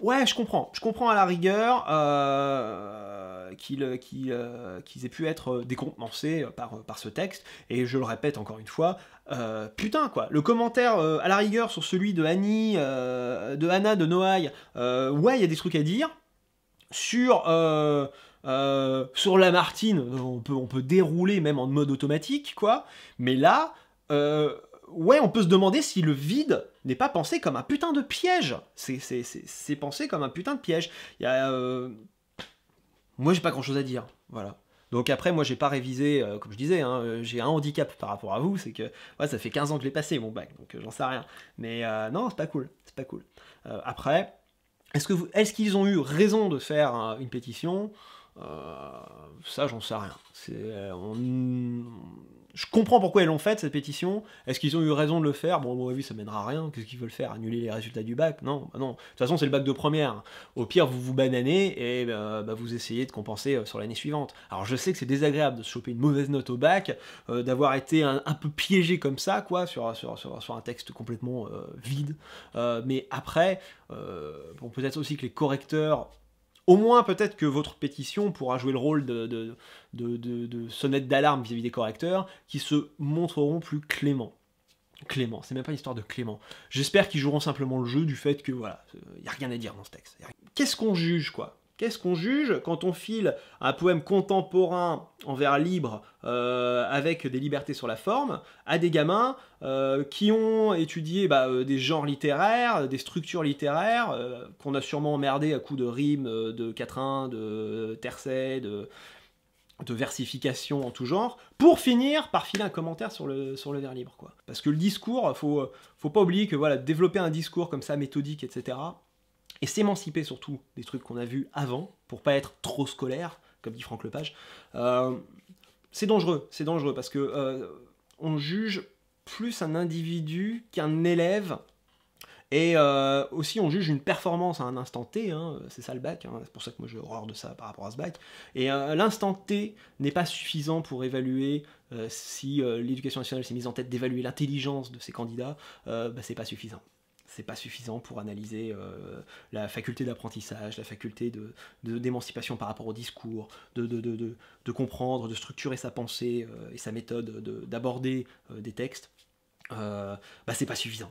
Ouais, je comprends à la rigueur qu'ils aient pu être décontenancés par ce texte, et je le répète encore une fois, putain quoi, le commentaire à la rigueur sur celui de Annie, de Anna, de Noailles, ouais, il y a des trucs à dire, sur Lamartine, on peut dérouler même en mode automatique, quoi, mais là... ouais, on peut se demander si le vide n'est pas pensé comme un putain de piège. C'est pensé comme un putain de piège. Il y a... moi j'ai pas grand chose à dire, voilà. Donc après, moi j'ai pas révisé, comme je disais, hein, j'ai un handicap par rapport à vous, c'est que ouais, ça fait 15 ans que je l'ai passé mon bac, donc j'en sais rien. Mais non, c'est pas cool, c'est pas cool. Après, est-ce qu'ils ont eu raison de faire une pétition? Ça, j'en sais rien. Je comprends pourquoi ils l'ont faite, cette pétition. Est-ce qu'ils ont eu raison de le faire? Bon, à mon avis, ça mènera à rien. Qu'est-ce qu'ils veulent faire? Annuler les résultats du bac? Non, bah non. De toute façon, c'est le bac de première. Au pire, vous vous bananez et vous essayez de compenser sur l'année suivante. Alors, je sais que c'est désagréable de se choper une mauvaise note au bac, d'avoir été un peu piégé comme ça, quoi, sur un texte complètement vide. Mais après, bon, peut-être aussi que les correcteurs... Au moins, peut-être que votre pétition pourra jouer le rôle de sonnette d'alarme vis-à-vis des correcteurs, qui se montreront plus cléments. Clément, c'est même pas une histoire de Clément. J'espère qu'ils joueront simplement le jeu du fait que, voilà, il n'y a rien à dire dans ce texte. Qu'est-ce qu'on juge, quoi? Qu'est-ce qu'on juge quand on file un poème contemporain en vers libre avec des libertés sur la forme à des gamins qui ont étudié des genres littéraires, des structures littéraires qu'on a sûrement emmerdé à coups de rimes, de quatrains, de tercets, de versification en tout genre, pour finir par filer un commentaire sur le vers libre, quoi. Parce que le discours, faut pas oublier que voilà, développer un discours comme ça, méthodique, etc., et s'émanciper surtout des trucs qu'on a vus avant, pour pas être trop scolaire, comme dit Franck Lepage, c'est dangereux, parce que on juge plus un individu qu'un élève, et aussi on juge une performance à un instant T, hein, c'est ça le bac, hein, c'est pour ça que moi j'ai horreur de ça par rapport à ce bac, et l'instant T n'est pas suffisant pour évaluer si l'éducation nationale s'est mise en tête d'évaluer l'intelligence de ses candidats, c'est pas suffisant. C'est pas suffisant pour analyser la faculté d'apprentissage, la faculté d'émancipation par rapport au discours, de comprendre, de structurer sa pensée et sa méthode d'aborder des textes. C'est pas suffisant.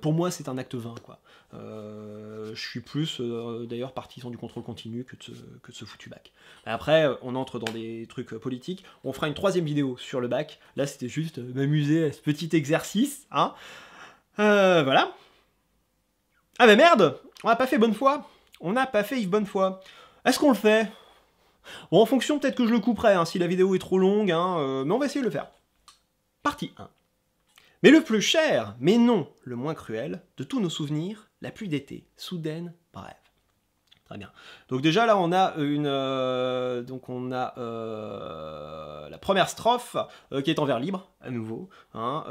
Pour moi, c'est un acte vain, quoi. Je suis plus, d'ailleurs, partisan du contrôle continu que de ce foutu bac. Après, on entre dans des trucs politiques. On fera une 3e vidéo sur le bac. Là, c'était juste m'amuser à ce petit exercice, hein. Voilà. Ah mais merde, on n'a pas fait bonne foi. On n'a pas fait Yves Bonnefoy. Est-ce qu'on le fait? Bon, en fonction, peut-être que je le couperai, hein, si la vidéo est trop longue, hein, mais on va essayer de le faire. Partie 1. Mais le plus cher, mais non le moins cruel, de tous nos souvenirs, la pluie d'été, soudaine, brève. Très bien. Donc déjà là on a la première strophe qui est en vers libre, à nouveau, hein,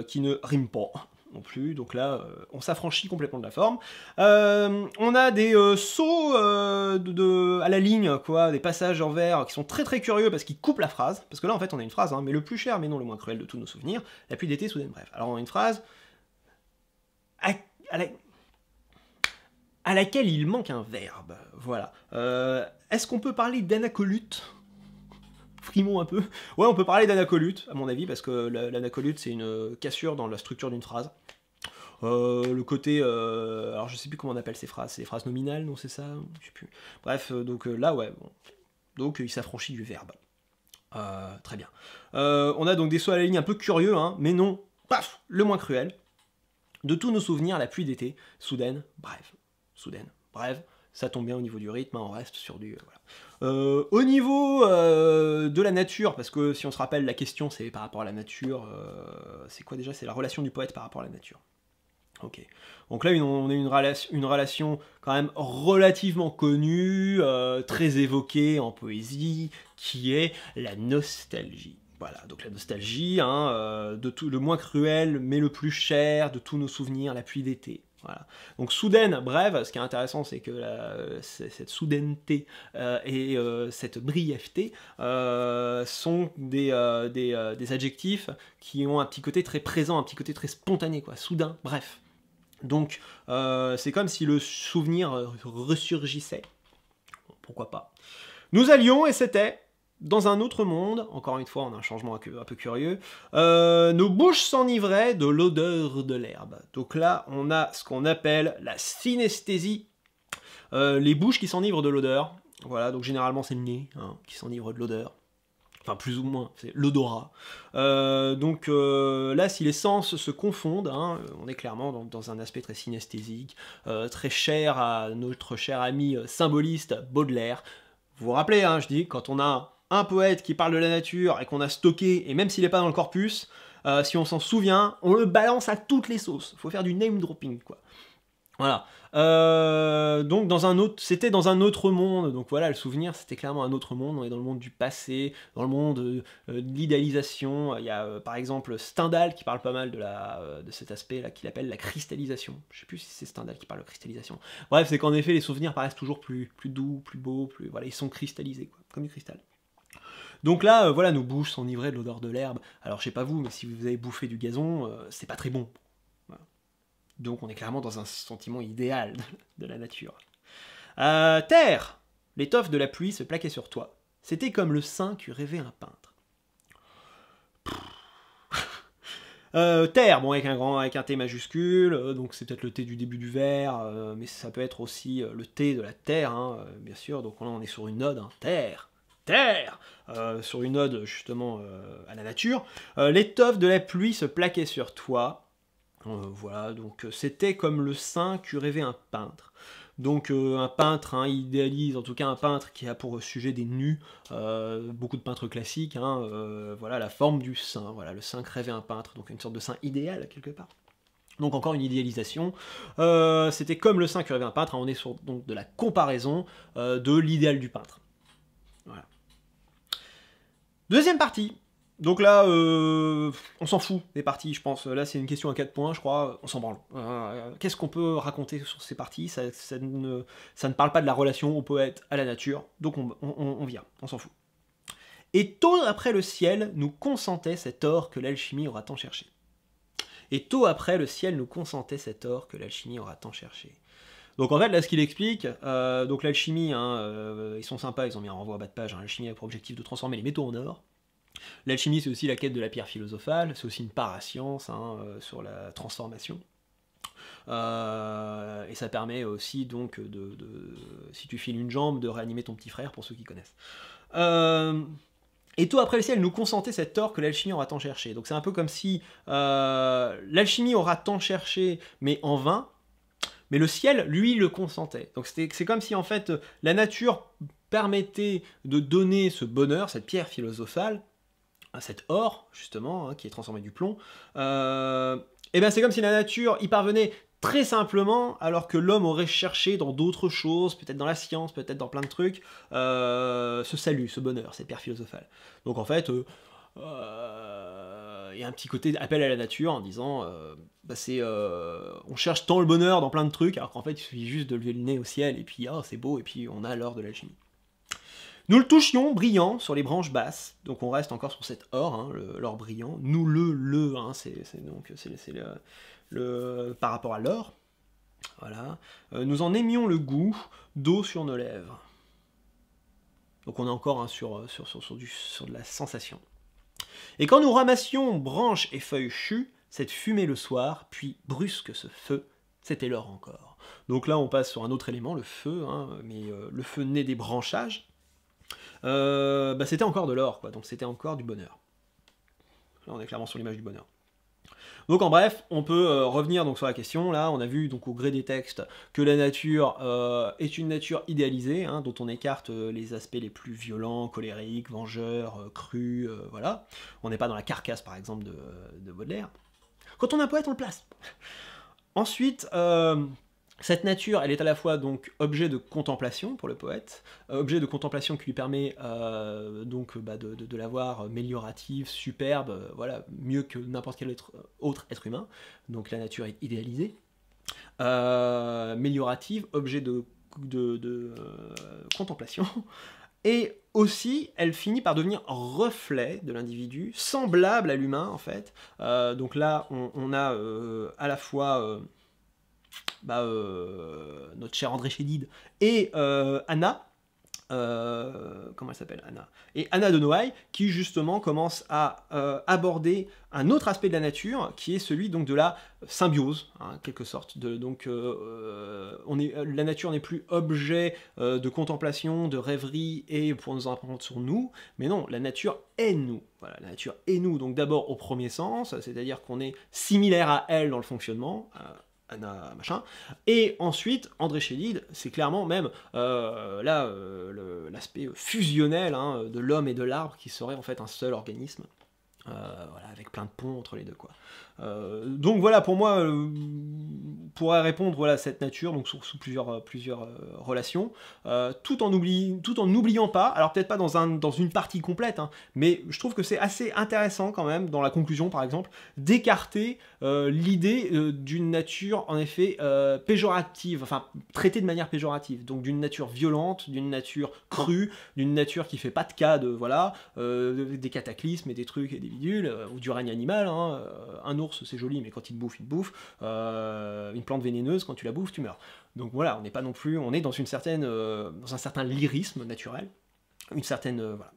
qui ne rime pas non plus, donc là on s'affranchit complètement de la forme. On a des sauts à la ligne, quoi, des passages en vers qui sont très très curieux parce qu'ils coupent la phrase, parce que là en fait on a une phrase, hein, mais le plus cher mais non le moins cruel de tous nos souvenirs, la pluie d'été soudaine bref. Alors on a une phrase à laquelle il manque un verbe, voilà. Est-ce qu'on peut parler d'anacolute? Frimons un peu. Ouais, on peut parler d'anacolute, à mon avis, parce que l'anacolute, c'est une cassure dans la structure d'une phrase. Le côté... alors, je sais plus comment on appelle ces phrases. C'est des phrases nominales, non, c'est ça? Je sais plus. Bref, donc là, ouais. Bon. Donc, il s'affranchit du verbe. Très bien. On a donc des sauts à la ligne un peu curieux, hein, mais non, paf, le moins cruel. De tous nos souvenirs, la pluie d'été, soudaine, bref. Soudaine, bref. Ça tombe bien au niveau du rythme, hein, on reste sur du... voilà. Au niveau de la nature, parce que si on se rappelle, la question c'est par rapport à la nature, c'est quoi déjà? C'est la relation du poète par rapport à la nature. Ok. Donc là, on a une relation quand même relativement connue, très évoquée en poésie, qui est la nostalgie. Voilà, donc la nostalgie, hein, le moins cruel, mais le plus cher, de tous nos souvenirs, la pluie d'été. Voilà. Donc soudaine, brève, ce qui est intéressant, c'est que cette soudaineté et cette brièveté sont des adjectifs qui ont un petit côté très présent, un petit côté très spontané, quoi. Soudain, bref. Donc c'est comme si le souvenir ressurgissait. Pourquoi pas. Nous allions, et c'était... Dans un autre monde, encore une fois, on a un changement un peu curieux, nos bouches s'enivraient de l'odeur de l'herbe. Donc là, on a ce qu'on appelle la synesthésie, les bouches qui s'enivrent de l'odeur. Voilà, donc généralement c'est le nez qui s'enivre de l'odeur. Enfin, plus ou moins, c'est l'odorat. Donc là, si les sens se confondent, hein, on est clairement dans un aspect très synesthésique, très cher à notre cher ami symboliste Baudelaire. Vous vous rappelez, hein, je dis, quand on a un poète qui parle de la nature et qu'on a stocké, et même s'il n'est pas dans le corpus, si on s'en souvient, on le balance à toutes les sauces. Faut faire du name dropping, quoi. Voilà. Donc c'était dans un autre monde. Donc voilà, le souvenir, c'était clairement un autre monde. On est dans le monde du passé, dans le monde de l'idéalisation. Il y a par exemple Stendhal qui parle pas mal de cet aspect-là qu'il appelle la cristallisation. Je sais plus si c'est Stendhal qui parle de cristallisation. Bref, c'est qu'en effet, les souvenirs paraissent toujours plus doux, plus beaux, voilà, ils sont cristallisés, quoi, comme du cristal. Donc là, voilà, nos bouches s'enivraient de l'odeur de l'herbe. Alors je sais pas vous, mais si vous avez bouffé du gazon, c'est pas très bon. Donc on est clairement dans un sentiment idéal de la nature. Terre! L'étoffe de la pluie se plaquait sur toi. C'était comme le sein qu'eût rêvé un peintre. Terre, bon, avec un T majuscule, donc c'est peut-être le T du début du vers, mais ça peut être aussi le T de la terre, hein, bien sûr. Donc là on est sur une ode, hein, terre, terre, sur une ode justement à la nature. L'étoffe de la pluie se plaquait sur toi. Voilà, donc c'était comme le sein qu'eût rêvé un peintre. Donc un peintre, hein, idéalise, en tout cas un peintre qui a pour sujet des nus, beaucoup de peintres classiques, hein, voilà la forme du sein, voilà le sein que rêvait un peintre, donc une sorte de sein idéal quelque part. Donc encore une idéalisation, c'était comme le sein que rêvait un peintre, hein, on est sur donc, de la comparaison de l'idéal du peintre. Voilà. Deuxième partie. Donc là, on s'en fout des parties, je pense. Là, c'est une question à 4 points, je crois. On s'en branle. Qu'est-ce qu'on peut raconter sur ces parties ça ne parle pas de la relation au poète, à la nature. Donc on vient, on s'en fout. Et tôt après le ciel nous consentait cet or que l'alchimie aura tant cherché. Et tôt après le ciel nous consentait cet or que l'alchimie aura tant cherché. Donc en fait, là, ce qu'il explique, donc l'alchimie, hein, ils sont sympas, ils ont mis un renvoi à bas de page. Hein, l'alchimie a pour objectif de transformer les métaux en or. L'alchimie, c'est aussi la quête de la pierre philosophale, c'est aussi une parascience hein, sur la transformation. Et ça permet aussi, donc, si tu files une jambe, de réanimer ton petit frère, pour ceux qui connaissent. Et tôt après le ciel, nous consentait cet or que l'alchimie aura tant cherché. Donc c'est un peu comme si l'alchimie aura tant cherché, mais en vain, mais le ciel, lui, le consentait. Donc c'est comme si, en fait, la nature permettait de donner ce bonheur, cette pierre philosophale, cet or, justement, hein, qui est transformé du plomb, et bien c'est comme si la nature y parvenait très simplement, alors que l'homme aurait cherché dans d'autres choses, peut-être dans la science, peut-être dans plein de trucs, ce salut, ce bonheur, cette pierre philosophale. Donc en fait, il y a un petit côté appel à la nature en disant, on cherche tant le bonheur dans plein de trucs, alors qu'en fait il suffit juste de lever le nez au ciel, et puis oh, c'est beau, et puis on a l'or de l'alchimie. Nous le touchions, brillant, sur les branches basses, donc on reste encore sur cet or, hein, l'or brillant, nous hein, c'est par rapport à l'or, voilà. Nous en aimions le goût d'eau sur nos lèvres. Donc on est encore hein, sur de la sensation. Et quand nous ramassions branches et feuilles chues, cette fumée le soir, puis brusque ce feu, c'était l'or encore. Donc là on passe sur un autre élément, le feu, hein, mais le feu né des branchages, c'était encore de l'or, quoi. Donc c'était encore du bonheur. Là on est clairement sur l'image du bonheur. Donc en bref, on peut revenir donc sur la question, là on a vu donc au gré des textes que la nature est une nature idéalisée, hein, dont on écarte les aspects les plus violents, colériques, vengeurs, crus, voilà. On n'est pas dans la carcasse par exemple de Baudelaire. Quand on a un poète, on le place. Ensuite, cette nature, elle est à la fois donc objet de contemplation pour le poète, objet de contemplation qui lui permet de la voir améliorative, superbe, voilà, mieux que n'importe quel autre être humain. Donc la nature est idéalisée, améliorative, objet de contemplation. Et aussi, elle finit par devenir reflet de l'individu, semblable à l'humain en fait. Donc là, on a à la fois notre cher André Chédid et Anna, comment elle s'appelle, Anna, et Anna de Noailles, qui justement commence à aborder un autre aspect de la nature, qui est celui donc de la symbiose, hein, en quelque sorte. La nature n'est plus objet de contemplation, de rêverie, et pour nous en apprendre sur nous, mais non, la nature est nous. Voilà, la nature est nous, donc d'abord au premier sens, c'est-à-dire qu'on est similaire à elle dans le fonctionnement, Anna machin. Et ensuite, André Chédid, c'est clairement même l'aspect fusionnel hein, de l'homme et de l'arbre qui serait en fait un seul organisme. Voilà, avec plein de ponts entre les deux quoi. Donc voilà, pour moi, pourrait répondre voilà, à cette nature, donc sous plusieurs relations, tout en n'oubliant pas, alors peut-être pas dans une partie complète, hein, mais je trouve que c'est assez intéressant quand même, dans la conclusion par exemple, d'écarter l'idée d'une nature en effet péjorative, enfin traitée de manière péjorative, donc d'une nature violente, d'une nature crue, d'une nature qui fait pas de cas de, voilà, des cataclysmes et des trucs et des bidules, ou du règne animal, hein, un ours c'est joli, mais quand il te bouffe, une plante vénéneuse, quand tu la bouffes, tu meurs. Donc voilà, on n'est pas non plus, on est dans dans un certain lyrisme naturel, une certaine, voilà.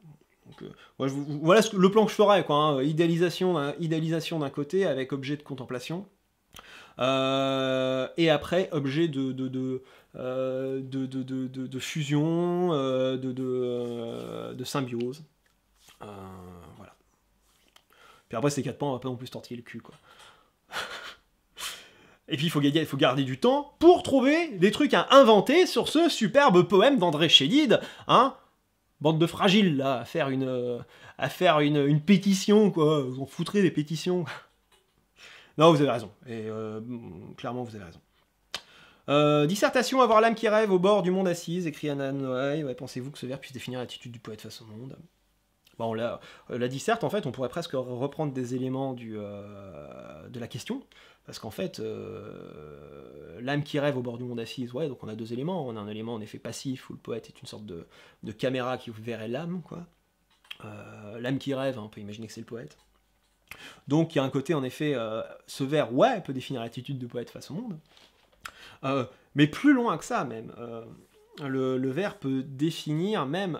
Donc, voilà le plan que je ferais, quoi, hein, idéalisation d'un côté, avec objet de contemplation, et après, objet de fusion, de symbiose. Voilà. Puis après, ces 4 pans, on va pas non plus se tortiller le cul, quoi. Et puis, il faut garder du temps pour trouver des trucs à inventer sur ce superbe poème d'André Chédid, hein. Bande de fragiles, là, à faire une pétition, quoi. Vous en foutrez des pétitions. Non, vous avez raison. Et clairement, vous avez raison. Dissertation, avoir l'âme qui rêve au bord du monde assise, écrit Anna Noailles. Ouais, pensez-vous que ce vers puisse définir l'attitude du poète face au monde? Bon, la disserte, en fait, on pourrait presque reprendre des éléments de la question, parce qu'en fait, l'âme qui rêve au bord du monde assise, ouais, donc on a 2 éléments. On a un élément en effet passif, où le poète est une sorte de caméra qui verrait l'âme, quoi. L'âme qui rêve, hein, on peut imaginer que c'est le poète. Donc il y a un côté, en effet, ce vers, ouais, peut définir l'attitude du poète face au monde, mais plus loin que ça, même. Le vers peut définir même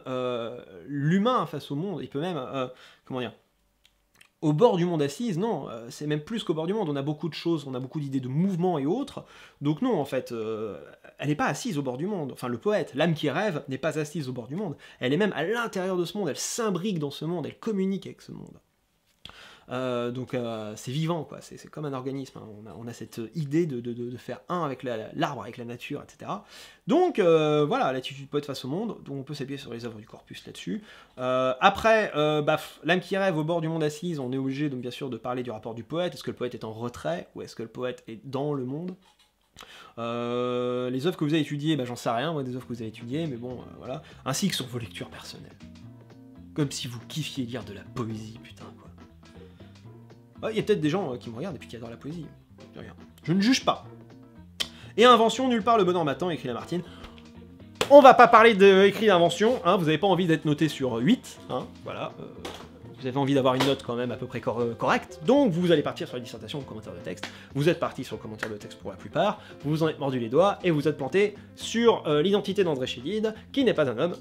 l'humain face au monde. Il peut même, comment dire, au bord du monde assise, non, c'est même plus qu'au bord du monde. On a beaucoup de choses, on a beaucoup d'idées de mouvement et autres. Donc non, en fait, elle n'est pas assise au bord du monde. Enfin, le poète, l'âme qui rêve, n'est pas assise au bord du monde. Elle est même à l'intérieur de ce monde, elle s'imbrique dans ce monde, elle communique avec ce monde. Donc c'est vivant, quoi. C'est comme un organisme, hein. On a cette idée de faire un avec l'arbre, avec la nature, etc. Donc voilà, l'attitude poète face au monde, donc on peut s'appuyer sur les œuvres du corpus là-dessus. Après, l'âme qui rêve au bord du monde assise, on est obligé donc bien sûr de parler du rapport du poète. Est-ce que le poète est en retrait, ou est-ce que le poète est dans le monde? Les œuvres que vous avez étudiées, j'en sais rien, moi, des œuvres que vous avez étudiées, mais bon, voilà. Ainsi que sur vos lectures personnelles. Comme si vous kiffiez lire de la poésie, putain, quoi. Il y a peut-être des gens qui me regardent et puis qui adorent la poésie. Je ne juge pas. Et invention, nulle part le bonheur m'attend, écrit Lamartine. On va pas parler d'écrit d'invention, hein, vous n'avez pas envie d'être noté sur 8, hein, voilà. Vous avez envie d'avoir une note quand même à peu près correcte, donc vous allez partir sur la dissertation ou le commentaire de texte. Vous êtes parti sur le commentaire de texte pour la plupart, vous vous en êtes mordu les doigts, et vous êtes planté sur l'identité d'André Chédid, qui n'est pas un homme.